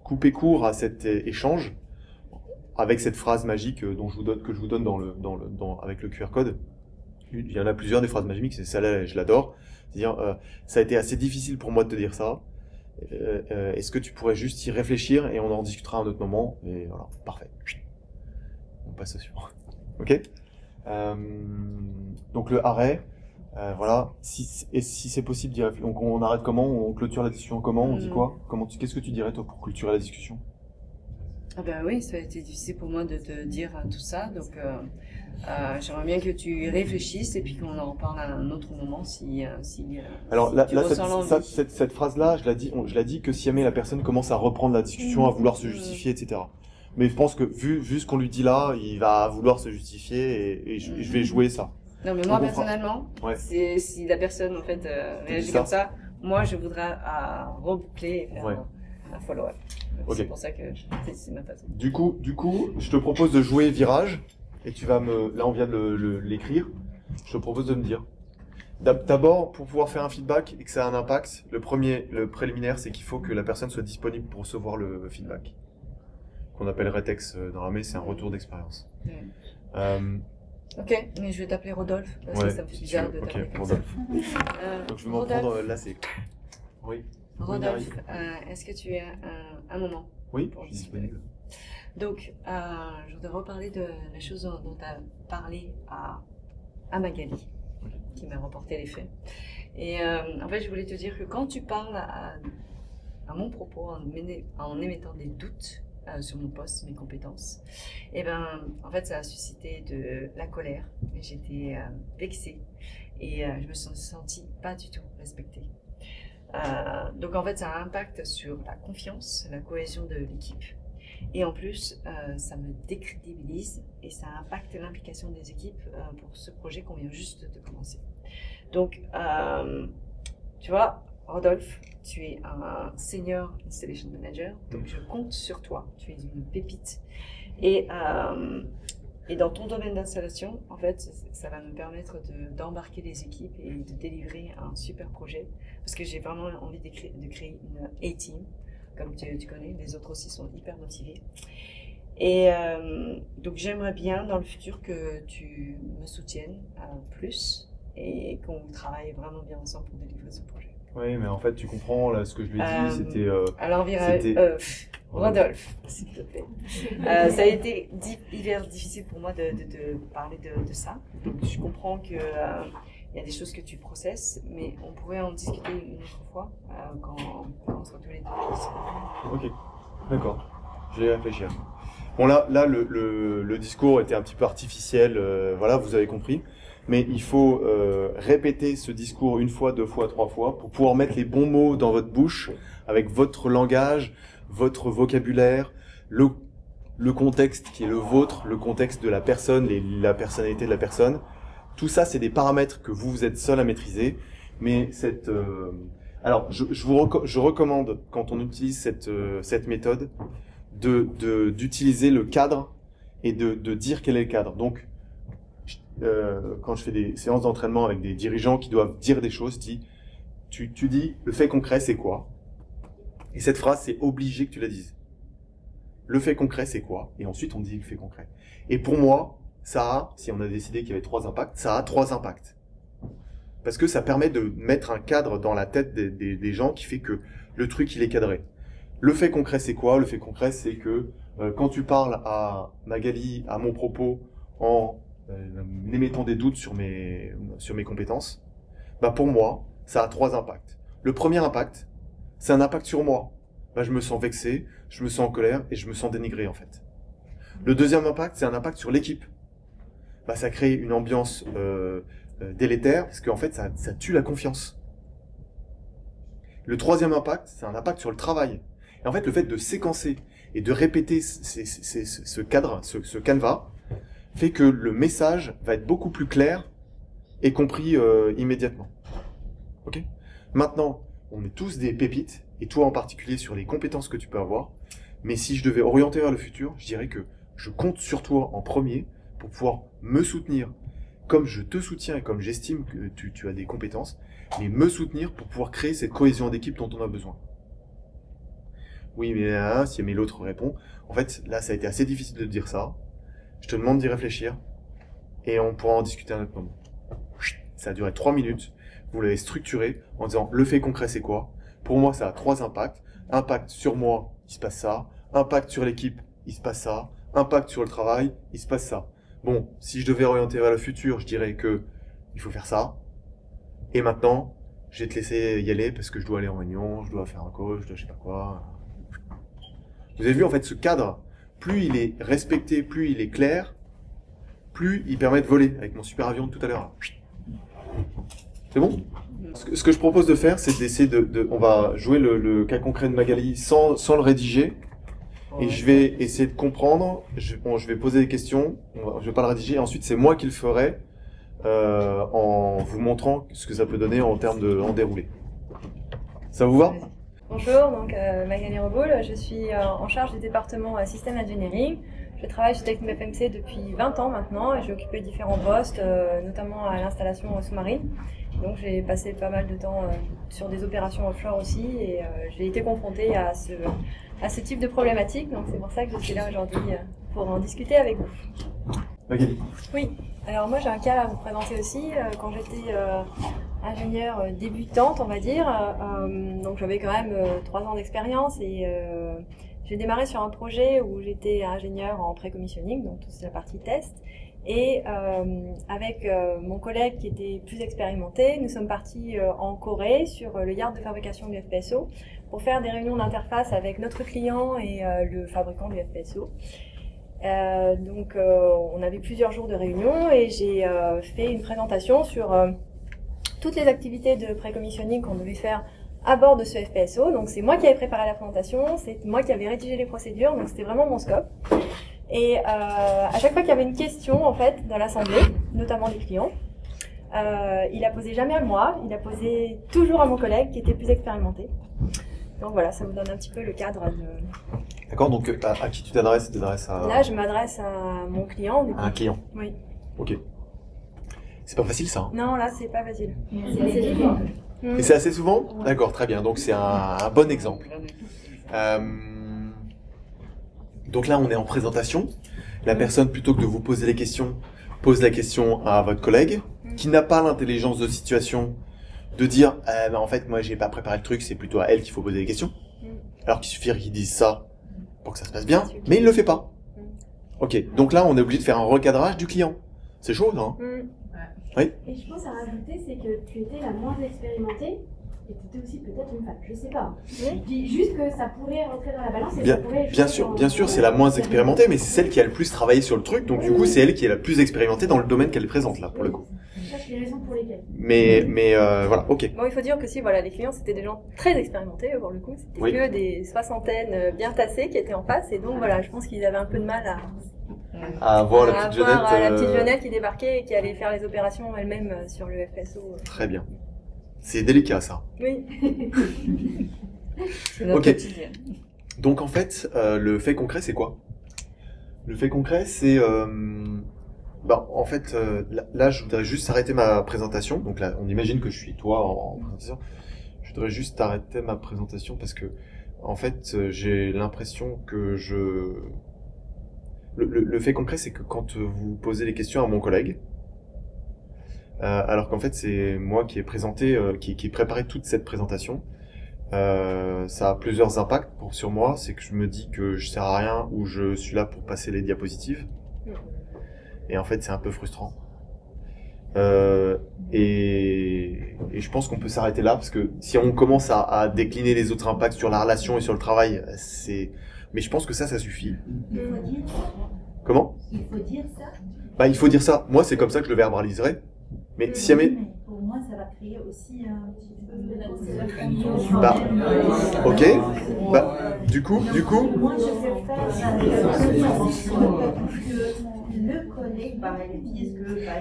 couper court à cet échange avec cette phrase magique que je vous donne avec le QR code. Il y en a plusieurs des phrases magiques, c'est celle-là, je l'adore. C'est-à-dire, ça a été assez difficile pour moi de te dire ça. Est-ce que tu pourrais juste y réfléchir et on en discutera à un autre moment. Et voilà, parfait. On passe au suivant. Ok. Donc le arrêt, voilà. Si c'est possible d'y réfléchir. Donc on arrête comment? On clôture la discussion comment? On dit quoi? Qu'est-ce que tu dirais toi pour clôturer la discussion? Ah ben oui, ça a été difficile pour moi de te dire tout ça, donc j'aimerais bien que tu réfléchisses et puis qu'on en reparle à un autre moment si alors si là, tu ressens l'envie. cette phrase-là, je la dis que si jamais la personne commence à reprendre la discussion, à vouloir se justifier, etc. Mais je pense que vu ce qu'on lui dit là, il va vouloir se justifier et je vais jouer ça. Non mais moi personnellement, si la personne en fait réagit comme ça, moi je voudrais reboucler et faire un follow-up. Okay. C'est pour ça que c'est ma façon. Du coup, je te propose de jouer virage et tu vas là on vient de l'écrire. Je te propose de me dire. D'abord, pour pouvoir faire un feedback et que ça a un impact, le préliminaire, c'est qu'il faut que la personne soit disponible pour recevoir le feedback. Qu'on appelle RETEX dans l'armée, c'est un retour d'expérience. Ok, mais je vais t'appeler Rodolphe parce que ça me fait bizarre de t'appeler comme Rodolphe. Donc je vais m'en prendre là, c'est. Oui. Rodolphe, est-ce que tu as un moment? Oui, je suis disponible. Donc, je voudrais reparler de la chose dont tu as parlé à Magali, qui m'a rapporté les faits. Et en fait, je voulais te dire que quand tu parles à mon propos en émettant des doutes sur mon poste, mes compétences, et ben, en fait, ça a suscité de la colère. J'étais vexée et je me suis sentie pas du tout respectée. Donc en fait ça a un impact sur la confiance, la cohésion de l'équipe et en plus ça me décrédibilise et ça impacte l'implication des équipes pour ce projet qu'on vient juste de commencer. Donc tu vois Rodolphe, tu es un senior installation manager, donc je compte sur toi, tu es une pépite et dans ton domaine d'installation, en fait, ça va me permettre d'embarquer les équipes et de délivrer un super projet. Parce que j'ai vraiment envie de créer une A-team. Comme tu connais, les autres aussi sont hyper motivés. Et donc j'aimerais bien dans le futur que tu me soutiennes plus et qu'on travaille vraiment bien ensemble pour délivrer ce projet. Oui, mais en fait, tu comprends, là, ce que je lui ai dit, c'était... Alors, Rodolphe, s'il te plaît. Ça a été hyper difficile pour moi de parler de ça. Donc, je comprends qu'il y a des choses que tu processes, mais on pourrait en discuter une autre fois quand on sera tous les deux. Ok, d'accord. Je vais réfléchir. Bon, là le discours était un petit peu artificiel, voilà, vous avez compris. Mais il faut répéter ce discours une fois, deux fois, trois fois pour pouvoir mettre les bons mots dans votre bouche avec votre langage, votre vocabulaire, le contexte qui est le vôtre, le contexte de la personne, la personnalité de la personne. Tout ça, c'est des paramètres que vous êtes seul à maîtriser. Mais alors, je recommande quand on utilise cette méthode d'utiliser le cadre et de dire quel est le cadre. Donc quand je fais des séances d'entraînement avec des dirigeants qui doivent dire des choses, tu dis le fait concret c'est quoi? Et cette phrase c'est obligé que tu la dises. Le fait concret c'est quoi? Et ensuite on dit le fait concret. Et pour moi, si on a décidé qu'il y avait 3 impacts, ça a 3 impacts. Parce que ça permet de mettre un cadre dans la tête des gens qui fait que le truc il est cadré. Le fait concret c'est quoi? Le fait concret c'est que quand tu parles à Magali, à mon propos, en émettant des doutes sur mes compétences, bah pour moi, ça a 3 impacts. Le premier impact, c'est un impact sur moi. Bah, je me sens vexé, je me sens en colère et je me sens dénigré en fait. Le deuxième impact, c'est un impact sur l'équipe. Bah, ça crée une ambiance délétère parce qu'en fait, ça tue la confiance. Le troisième impact, c'est un impact sur le travail. Et en fait, le fait de séquencer et de répéter ce cadre, ce canevas, fait que le message va être beaucoup plus clair et compris immédiatement. Ok ? Maintenant, on est tous des pépites, et toi en particulier sur les compétences que tu peux avoir, mais si je devais orienter vers le futur, je dirais que je compte sur toi en premier pour pouvoir me soutenir comme je te soutiens et comme j'estime que tu as des compétences, mais me soutenir pour pouvoir créer cette cohésion d'équipe dont on a besoin. Oui, mais si mais l'autre répond, en fait, là, ça a été assez difficile de dire ça. Je te demande d'y réfléchir et on pourra en discuter à un autre moment. Ça a duré 3 minutes. Vous l'avez structuré en disant le fait concret, c'est quoi? Pour moi, ça a 3 impacts. Impact sur moi, il se passe ça. Impact sur l'équipe, il se passe ça. Impact sur le travail, il se passe ça. Bon, si je devais orienter vers le futur, je dirais que il faut faire ça. Et maintenant, je vais te laisser y aller parce que je dois aller en réunion, je dois faire un call, je dois je sais pas quoi. Vous avez vu en fait ce cadre, plus il est respecté, plus il est clair, plus il permet de voler avec mon super avion de tout à l'heure. C'est bon? Ce que je propose de faire, c'est d'essayer on va jouer le cas concret de Magali sans le rédiger. Et je vais essayer de comprendre, je vais poser des questions, je vais pas le rédiger, ensuite c'est moi qui le ferai en vous montrant ce que ça peut donner en termes en déroulé. Ça vous va? Bonjour, donc Magali Reboul, je suis en charge du département System Engineering. Je travaille chez TechnipFMC depuis 20 ans maintenant et j'ai occupé différents postes, notamment à l'installation sous-marine. Donc j'ai passé pas mal de temps sur des opérations offshore aussi et j'ai été confrontée à ce type de problématique. Donc c'est pour ça que je suis là aujourd'hui pour en discuter avec vous. Magali. Oui, alors moi j'ai un cas à vous présenter aussi. Quand j'étais ingénieure débutante, on va dire, donc j'avais quand même 3 ans d'expérience et j'ai démarré sur un projet où j'étais ingénieure en pré-commissioning, donc toute la partie test. Et avec mon collègue qui était plus expérimenté, nous sommes partis en Corée sur le yard de fabrication du FPSO pour faire des réunions d'interface avec notre client et le fabricant du FPSO. Donc on avait plusieurs jours de réunion et j'ai fait une présentation sur toutes les activités de pré-commissioning qu'on devait faire à bord de ce FPSO. Donc c'est moi qui avais préparé la présentation, c'est moi qui avais rédigé les procédures, donc c'était vraiment mon scope. Et à chaque fois qu'il y avait une question en fait dans l'assemblée, notamment des clients, il a posé jamais à moi, il a posé toujours à mon collègue qui était plus expérimenté. Donc voilà, ça me donne un petit peu le cadre de... D'accord, donc à qui tu t'adresses? Là, je m'adresse à mon client. Du coup. À un client? Oui. Ok. C'est pas facile ça, hein? Non, là, c'est pas facile. C'est assez souvent. Et c'est assez souvent? D'accord, très bien, donc c'est un bon exemple. Donc là, on est en présentation. La personne, plutôt que de vous poser les questions, pose la question à votre collègue, qui n'a pas l'intelligence de situation de dire en fait, moi, j'ai pas préparé le truc, c'est plutôt à elle qu'il faut poser les questions. Alors qu'il suffirait qu'il dise ça pour que ça se passe bien, mais il le fait pas. Ok, donc là, on est obligé de faire un recadrage du client. C'est chaud, non? Oui. Et je pense à rajouter, c'est que tu étais la moins expérimentée et tu étais aussi peut-être une femme, je sais pas. Je dis juste que ça pourrait rentrer dans la balance et ça pourrait... Bien sûr, c'est la moins expérimentée, mais c'est celle qui a le plus travaillé sur le truc, donc du coup, c'est elle qui est la plus expérimentée dans le domaine qu'elle présente, là, pour le coup. Je cherche les raisons pour lesquelles. Mais voilà, ok. Bon, il faut dire que si, voilà, les clients, c'était des gens très expérimentés, pour le coup. C'était que des soixantaines bien tassées qui étaient en face, et donc voilà, je pense qu'ils avaient un peu de mal à voir la petite jeunette. La petite jeunette qui débarquait et qui allait faire les opérations elle-même sur le FPSO. Très bien. C'est délicat, ça. Oui. Ok. Donc en fait, le fait concret, c'est quoi? Le fait concret, c'est... en fait, là, je voudrais juste arrêter ma présentation. Donc là, on imagine que je suis toi en présentation. Je voudrais juste arrêter ma présentation parce que, en fait, j'ai l'impression que le fait concret, c'est que quand vous posez les questions à mon collègue, alors qu'en fait c'est moi qui ai présenté, qui ai préparé toute cette présentation, ça a plusieurs impacts sur moi. C'est que je me dis que je sers à rien ou je suis là pour passer les diapositives. Et en fait c'est un peu frustrant. Et je pense qu'on peut s'arrêter là, parce que si on commence à décliner les autres impacts sur la relation et sur le travail, mais je pense que ça suffit. Il faut dire ça. Comment? Il faut dire ça. Bah, il faut dire ça. Moi, c'est comme ça que je le verbaliserai. Mais si jamais... Mais pour moi, ça va créer aussi un petit peu de... Bah, ok. Bah, du coup... Moi, je préfère le collègue,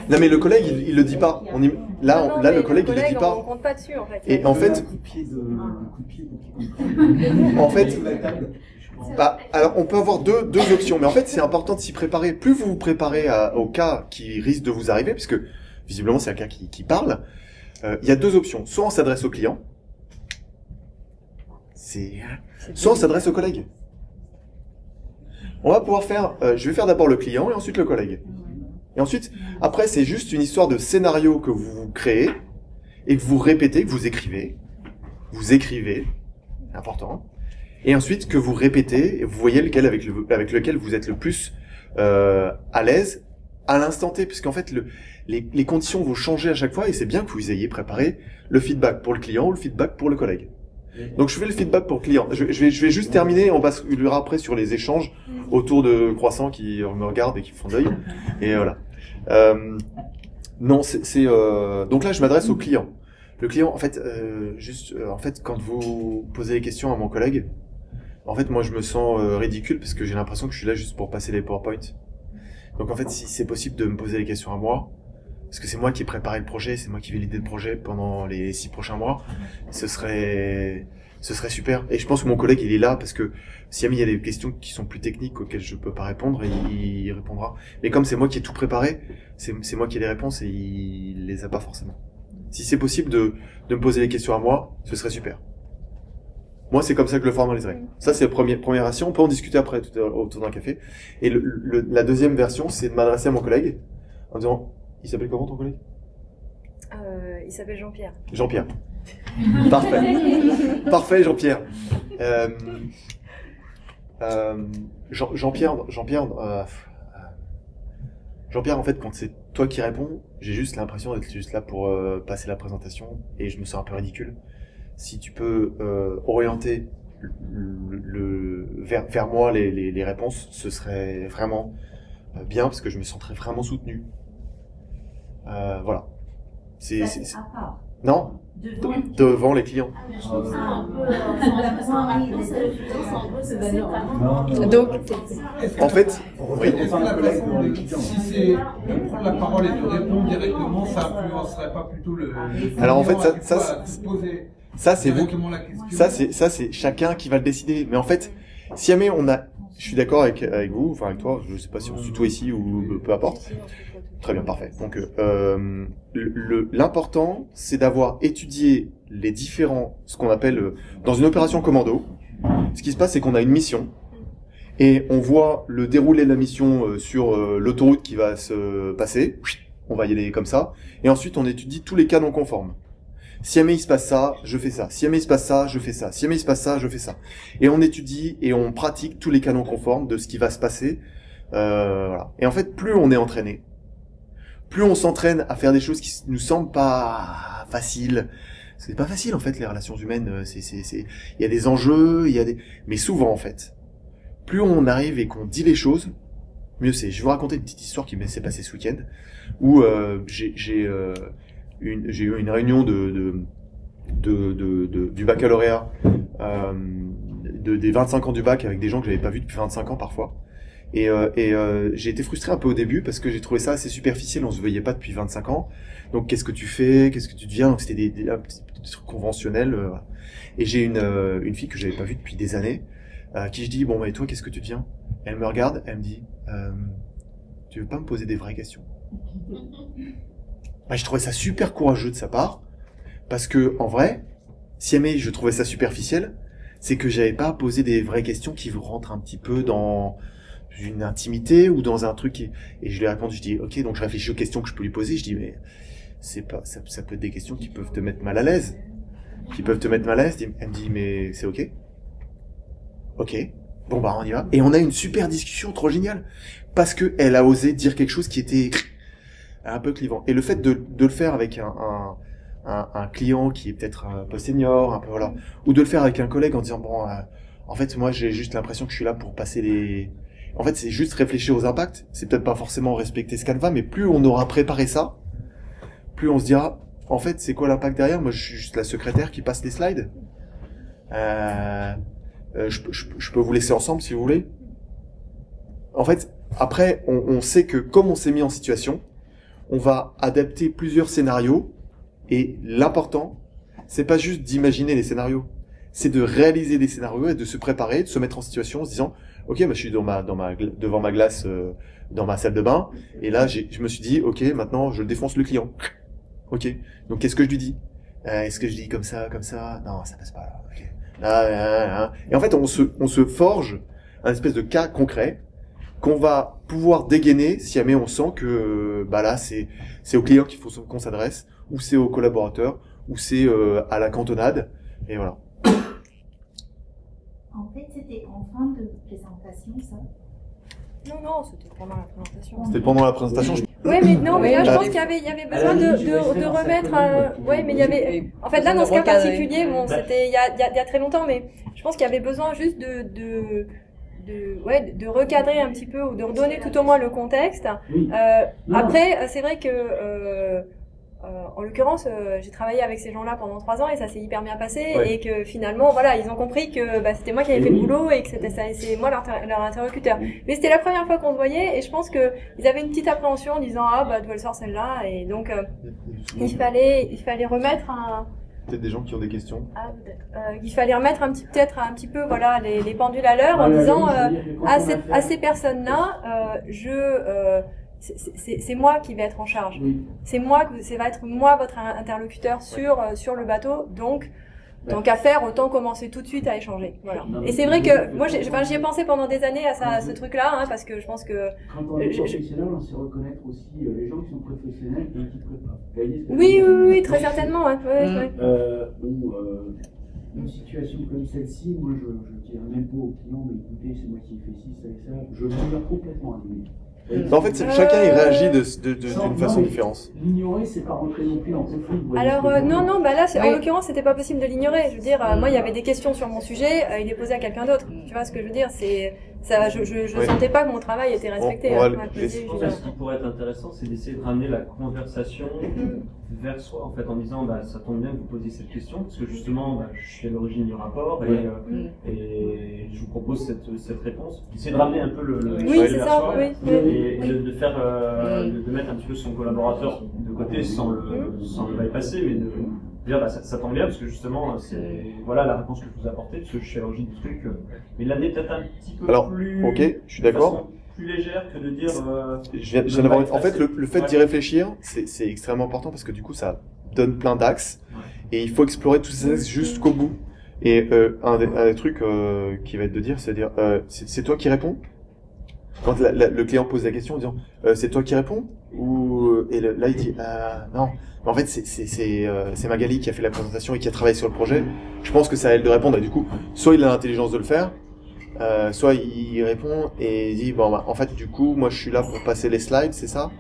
Non, mais le collègue, il le dit pas. Là, le collègue, il le dit pas. On compte pas dessus, en fait. Et en fait... En fait... Bah, alors, on peut avoir deux options, mais en fait, c'est important de s'y préparer. Plus vous vous préparez au cas qui risque de vous arriver, puisque visiblement, c'est un cas qui parle, il y a deux options. Soit on s'adresse au client, soit on s'adresse au collègue. On va pouvoir faire, je vais faire d'abord le client et ensuite le collègue. Et ensuite, après, c'est juste une histoire de scénario que vous créez et que vous répétez, que vous écrivez. Vous écrivez, c'est important. Et ensuite, que vous répétez, et vous voyez lequel avec lequel vous êtes le plus à l'aise à l'instant T, puisqu'en fait, les conditions vont changer à chaque fois, et c'est bien que vous ayez préparé le feedback pour le client ou le feedback pour le collègue. Donc, je fais le feedback pour le client. Je vais juste terminer, on basculera après sur les échanges autour de croissants qui me regardent et qui font d'œil. Et voilà. Non, donc là, je m'adresse au client. Le client, en fait, en fait, quand vous posez les questions à mon collègue, en fait, moi, je me sens ridicule parce que j'ai l'impression que je suis là juste pour passer les PowerPoint. Donc, en fait, si c'est possible de me poser les questions à moi, parce que c'est moi qui ai préparé le projet, c'est moi qui vais l'idée de projet pendant les 6 prochains mois, ce serait super. Et je pense que mon collègue, il est là parce que si jamais il y a des questions qui sont plus techniques auxquelles je peux pas répondre, il répondra. Mais comme c'est moi qui ai tout préparé, c'est moi qui ai les réponses et il les a pas forcément. Si c'est possible de me poser les questions à moi, ce serait super. Moi, c'est comme ça que je le formaliserai. Ça, c'est la première version. On peut en discuter après autour d'un café. Et la deuxième version, c'est de m'adresser à mon collègue en disant, il s'appelle comment ton collègue? Il s'appelle Jean-Pierre. Jean-Pierre. Parfait. Parfait, Jean-Pierre. Jean-Pierre, en fait, quand c'est toi qui réponds, j'ai juste l'impression d'être juste là pour passer la présentation et je me sens un peu ridicule. Si tu peux orienter vers moi les réponses, ce serait vraiment bien parce que je me sentirais vraiment soutenu. Voilà. Non, devant les clients. Donc, en fait, oui. Si c'est de prendre la parole et de répondre directement, ça influencerait pas plutôt le. Alors en fait, ça c'est vous. Ça c'est chacun qui va le décider. Mais en fait, si jamais je suis d'accord avec vous, enfin avec toi, je sais pas si on se tutoie ici ou peu importe. Très bien, parfait. Donc l'important, c'est d'avoir étudié les différents, ce qu'on appelle dans une opération commando. Ce qui se passe, c'est qu'on a une mission et on voit le déroulé de la mission sur l'autoroute qui va se passer. On va y aller comme ça. Et ensuite, on étudie tous les cas non conformes. Si jamais il se passe ça, je fais ça. Si jamais il se passe ça, je fais ça. Si jamais il se passe ça, je fais ça. Et on étudie et on pratique tous les cas non conformes de ce qui va se passer. Voilà. Et en fait, plus on est entraîné, plus on s'entraîne à faire des choses qui nous semblent pas faciles. C'est pas facile en fait les relations humaines. Il y a des enjeux, mais souvent en fait, plus on arrive et qu'on dit les choses, mieux c'est. Je vais vous raconter une petite histoire qui s'est passée ce week-end où j'ai eu une réunion du baccalauréat, des 25 ans du bac avec des gens que j'avais pas vus depuis 25 ans parfois. Et j'ai été frustré un peu au début parce que j'ai trouvé ça assez superficiel, on se voyait pas depuis 25 ans. Donc qu'est-ce que tu fais, qu'est-ce que tu deviens? Donc c'était un petit truc conventionnel. Voilà. Et j'ai une fille que j'avais pas vue depuis des années, qui je dis bon bah et toi qu'est-ce que tu deviens? Elle me regarde, elle me dit tu veux pas me poser des vraies questions? Bah, je trouvais ça super courageux de sa part parce que en vrai, si jamais je trouvais ça superficiel, c'est que j'avais pas posé des vraies questions qui rentrent un petit peu dans une intimité ou dans un truc et je lui ai répondu, je dis ok, donc je réfléchis aux questions que je peux lui poser, je dis mais c'est pas ça peut être des questions qui peuvent te mettre mal à l'aise, elle me dit mais c'est ok, bon bah on y va et on a une super discussion trop géniale parce que elle a osé dire quelque chose qui était un peu clivant. Et le fait de le faire avec un client qui est peut-être un peu senior, un peu voilà, ou de le faire avec un collègue en disant bon, en fait moi j'ai juste l'impression que je suis là pour passer les. En fait c'est juste réfléchir aux impacts. C'est peut-être pas forcément respecter ce canevas, mais plus on aura préparé ça, plus on se dira en fait c'est quoi l'impact derrière. Moi je suis juste la secrétaire qui passe les slides. Je peux vous laisser ensemble si vous voulez. En fait, après, on sait que comme on s'est mis en situation, on va adapter plusieurs scénarios. Et l'important, c'est pas juste d'imaginer les scénarios, c'est de réaliser des scénarios et de se préparer, de se mettre en situation en se disant, ok, bah, je suis devant ma glace dans ma salle de bain, et là je me suis dit, ok, maintenant je défonce le client. Ok, donc qu'est-ce que je lui dis? Est-ce que je dis comme ça? Non, ça passe pas là. Okay. Là. Et en fait, on se forge un espèce de cas concret qu'on va pouvoir dégainer si jamais on sent que bah là c'est au client qu'il faut qu'on s'adresse, ou c'est au collaborateur, ou c'est à la cantonade, et voilà. En fait, c'était en fin de présentation, ça. Non, c'était pendant la présentation. C'était pendant la présentation. Oui, mais non, mais là, je Oui, pense qu'il y avait besoin de remettre. Oui, mais il y avait. En fait, là, dans ce cas particulier, bon, c'était il y a très longtemps, mais je pense qu'il y avait besoin juste de recadrer un petit peu ou de redonner tout au moins le contexte. Oui. Après, c'est vrai que en l'occurrence, j'ai travaillé avec ces gens-là pendant 3 ans et ça s'est hyper bien passé, Ouais. et que finalement, voilà, ils ont compris que bah, c'était moi qui avais fait le boulot et que c'est moi leur interlocuteur. Mais c'était la première fois qu'on se voyait, et je pense que ils avaient une petite appréhension en disant d'où elle sort celle-là, et donc il fallait remettre un. Peut-être des gens qui ont des questions. Il fallait remettre peut-être un petit peu voilà les pendules à l'heure en disant à ces personnes-là, c'est moi qui vais être en charge. Oui. Ça va être moi votre interlocuteur sur le bateau. Donc, tant qu'à faire, autant commencer tout de suite à échanger. Voilà. Et c'est vrai que moi, j'y ai pensé pendant des années à ce truc-là, parce que je pense que. Quand on est professionnel, on sait reconnaître aussi les gens qui sont professionnels et qui préparent. Vous voyez ce que Oui, je veux dire? très certainement. Ouais. Une situation comme celle-ci, moi je dirais même pas au client, mais écoutez, c'est moi qui ai fait ci, ça et ça. Je l'ignore complètement à lui. En fait, chacun il réagit d'une façon différente. L'ignorer, c'est pas rentrer non plus en conflit. Alors non, bah là, Oui. en l'occurrence, c'était pas possible de l'ignorer. Je veux dire, moi, il y avait des questions sur mon sujet, il est posé à quelqu'un d'autre. Tu vois ce que je veux dire? C'est ça, je Oui. sentais pas que mon travail était respecté. On va Ouais, le- je Je pense que ce qui pourrait être intéressant, c'est d'essayer de ramener la conversation vers soi, en fait, en disant bah, ça tombe bien que vous posiez cette question, parce que justement, bah, je suis à l'origine du rapport et je vous propose cette réponse. Essayer de ramener un peu le Oui, sujet c'est vers ça, soi oui. et de faire, de mettre un petit peu son collaborateur de côté sans le bypasser, mais de dire bah, ça tombe bien, parce que justement, c'est voilà la réponse que je vous ai apportée, parce que je suis à l'origine du truc, mais l'amener peut-être un petit peu Alors, plus. ok, je suis de d'accord. façon plus légère que de dire. Je viens d'avoir en fait, le fait d'y réfléchir, c'est extrêmement important parce que du coup, ça donne plein d'axes et il faut explorer tous ces axes jusqu'au bout. Et un des trucs qui va être de dire, c'est de dire, c'est toi qui réponds. Quand le client pose la question en disant, c'est toi qui réponds, ou et là il dit, non. En fait, c'est Magali qui a fait la présentation et qui a travaillé sur le projet. Je pense que c'est à elle de répondre. Et du coup, soit il a l'intelligence de le faire. Soit il répond et il dit bon bah, en fait du coup moi je suis là pour passer les slides, c'est ça,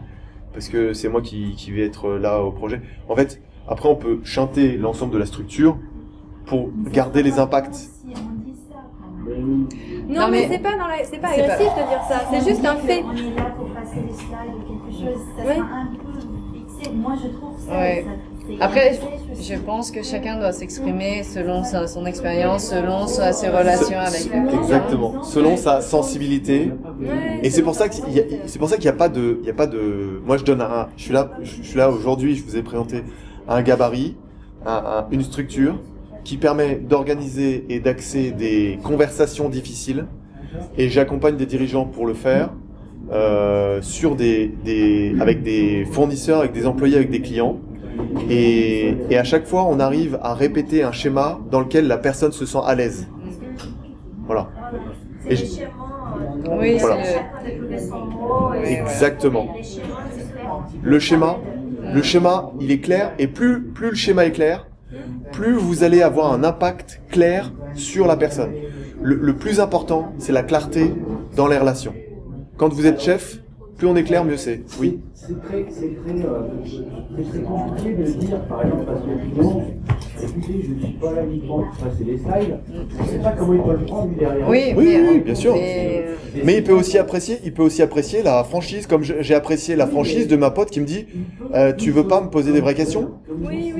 parce que c'est moi qui vais être là au projet. En fait après on peut chanter l'ensemble de la structure pour garder les impacts. Si on dit ça, quand même. Non, mais c'est pas agressif de dire ça. C'est juste un fait. On est là pour passer les slides ou quelque chose, ça Oui. sera un peu fixé. Moi, je trouve ça. Ouais. c'est Après, fixé, je pense que chacun doit s'exprimer selon son expérience, selon ses relations avec le client. Exactement, selon sa sensibilité. Ouais, Et c'est pour ça qu'il y a pas de moi je suis là aujourd'hui, je vous ai présenté un gabarit, une structure qui permet d'organiser et d'axer des conversations difficiles, et j'accompagne des dirigeants pour le faire sur avec des fournisseurs, avec des employés, avec des clients, et à chaque fois on arrive à répéter un schéma dans lequel la personne se sent à l'aise. Voilà. C'est Et les je- schémas, Oui, Voilà. c'est chacun développer son mot. Exactement. Les schémas, c'est clair. Le schéma, il est clair, et plus le schéma est clair, plus vous allez avoir un impact clair sur la personne. Le plus important, c'est la clarté dans les relations. Quand vous êtes chef, Plus on est clair, mieux c'est. Oui. C'est très compliqué de dire, par exemple, parce que évidemment, écoutez, je ne suis pas là uniquement pour passer les slides, je ne sais pas comment il peut le prendre lui derrière. Oui, bien sûr. Mais il peut aussi apprécier la franchise, comme j'ai apprécié la franchise de ma pote qui me dit tu veux pas me poser des vraies questions? Oui.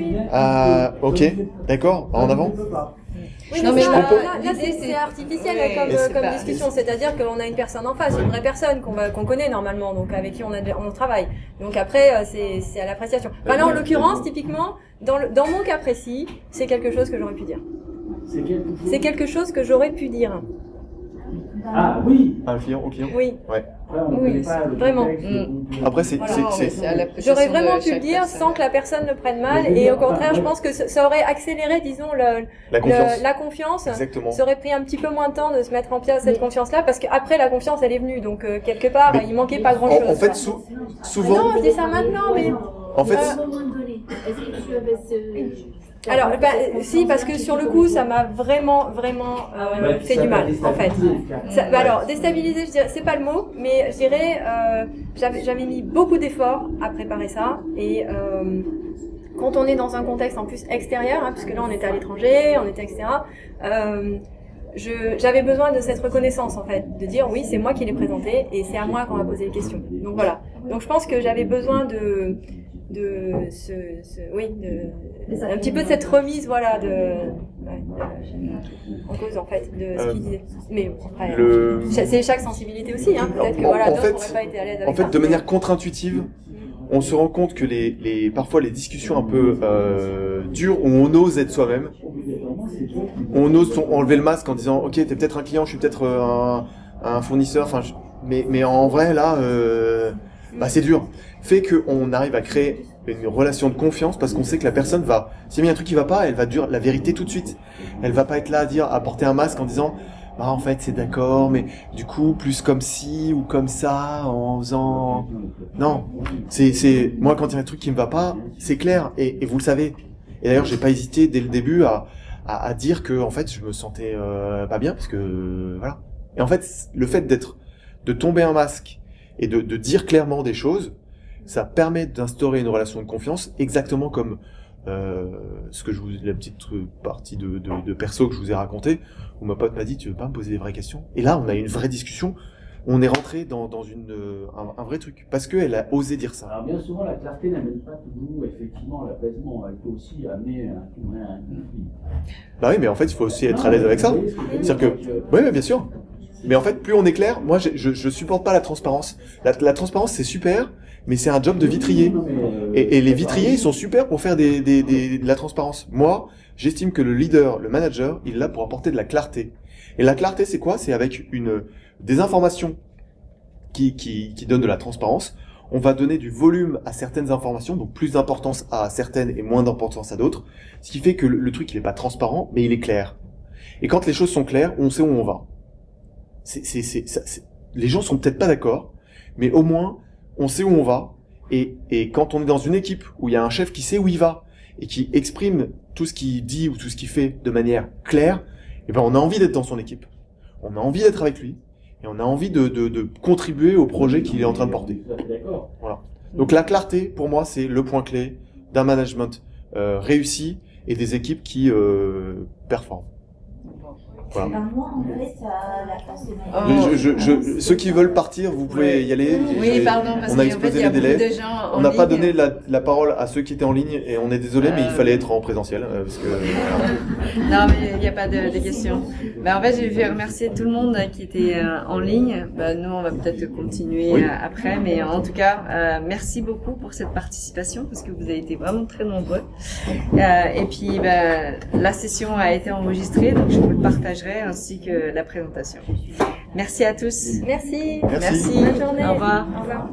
Ok, d'accord, en avant. Oui, non, mais mais là c'est artificiel comme discussion, c'est-à-dire qu'on a une personne en face, une vraie personne qu'on connaît normalement, donc avec qui on travaille. Donc après, c'est à l'appréciation. Enfin, là, en l'occurrence, typiquement, dans mon cas précis, c'est quelque chose que j'aurais pu dire. C'est quelque chose que j'aurais pu dire. Ah oui. Un client au client. Oui. Ouais. Oui, vraiment. Après, c'est. J'aurais vraiment pu le dire sans que la personne le prenne mal, et au contraire, je pense que ça aurait accéléré, disons, la confiance. Exactement. Ça aurait pris un petit peu moins de temps de se mettre en place cette confiance-là, parce qu'après la confiance, elle est venue, donc quelque part, il manquait pas grand-chose. En fait, souvent. Non, je dis ça maintenant, mais. En fait. Est-ce que tu avais ce... Alors, si, parce que sur le coup, ça m'a vraiment fait du mal, en fait. Alors, déstabiliser, je dirais, c'est pas le mot, mais je dirais, j'avais mis beaucoup d'efforts à préparer ça, et quand on est dans un contexte en plus extérieur, hein, puisque là on était à l'étranger, on était etc. J'avais besoin de cette reconnaissance, en fait, de dire oui, c'est moi qui l'ai présenté et c'est à moi qu'on va poser les questions. Donc voilà. Donc je pense que j'avais besoin un petit peu de cette remise, voilà, en cause, en fait, de ce qu'il disait. Mais après, c'est chaque sensibilité aussi, hein. Peut-être que voilà, d'autres n'auraient pas été à l'aise avec ça. En fait, de manière contre-intuitive, on se rend compte que parfois les discussions un peu dures, où on ose être soi-même, on ose enlever le masque en disant ok, t'es peut-être un client, je suis peut-être un fournisseur, enfin, mais en vrai là, c'est dur. Fait qu'on arrive à créer une relation de confiance parce qu'on sait que la personne va, s'il y a un truc qui va pas, elle va dire la vérité tout de suite. Elle va pas être là à porter un masque en disant en fait c'est d'accord, mais du coup plus comme ci ou comme ça en faisant. Non, c'est moi quand il y a un truc qui me va pas, c'est clair et vous le savez. Et d'ailleurs j'ai pas hésité dès le début à dire que en fait je me sentais pas bien parce que voilà. Et en fait le fait de tomber un masque et de dire clairement des choses, ça permet d'instaurer une relation de confiance, exactement comme la petite partie de perso que je vous ai raconté, où ma pote m'a dit tu veux pas me poser des vraies questions, et là on a eu une vraie discussion, on est rentré dans un vrai truc, parce qu'elle a osé dire ça. Alors bien souvent la clarté n'amène pas toujours effectivement l'apaisement, elle peut aussi amener un conflit. Bah oui, mais en fait il faut aussi être à l'aise avec ça. C'est-à-dire que, oui mais bien sûr, mais en fait plus on est clair, moi je supporte pas la transparence. La transparence c'est super, mais c'est un job de vitrier. Et les vitriers, ils sont super pour faire de la transparence. Moi, j'estime que le leader, le manager, il est là pour apporter de la clarté. Et la clarté, c'est quoi? C'est avec des informations qui donnent de la transparence. On va donner du volume à certaines informations, donc plus d'importance à certaines et moins d'importance à d'autres. Ce qui fait que le truc, il est pas transparent, mais il est clair. Et quand les choses sont claires, on sait où on va. Les gens sont peut-être pas d'accord, mais au moins, on sait où on va, et quand on est dans une équipe où il y a un chef qui sait où il va, et qui exprime tout ce qu'il dit ou tout ce qu'il fait de manière claire, on a envie d'être dans son équipe. On a envie d'être avec lui, et on a envie de contribuer au projet qu'il est en train de porter. Voilà. Donc la clarté, pour moi, c'est le point clé d'un management réussi et des équipes qui performent. Voilà. Ben moi, en fait, la place ceux qui veulent partir, vous pouvez y aller. Oui, pardon, parce on a explosé les délais. On n'a pas donné la parole à ceux qui étaient en ligne et on est désolé, mais il fallait être en présentiel parce que. Non, mais il n'y a pas de questions. En fait, je vais remercier tout le monde qui était en ligne. Nous, on va peut-être continuer après, mais en tout cas, merci beaucoup pour cette participation parce que vous avez été vraiment très nombreux. Et puis, la session a été enregistrée, donc je vous le partagerai ainsi que la présentation. Merci à tous. Merci. Merci. Bonne journée. Au revoir. Au revoir.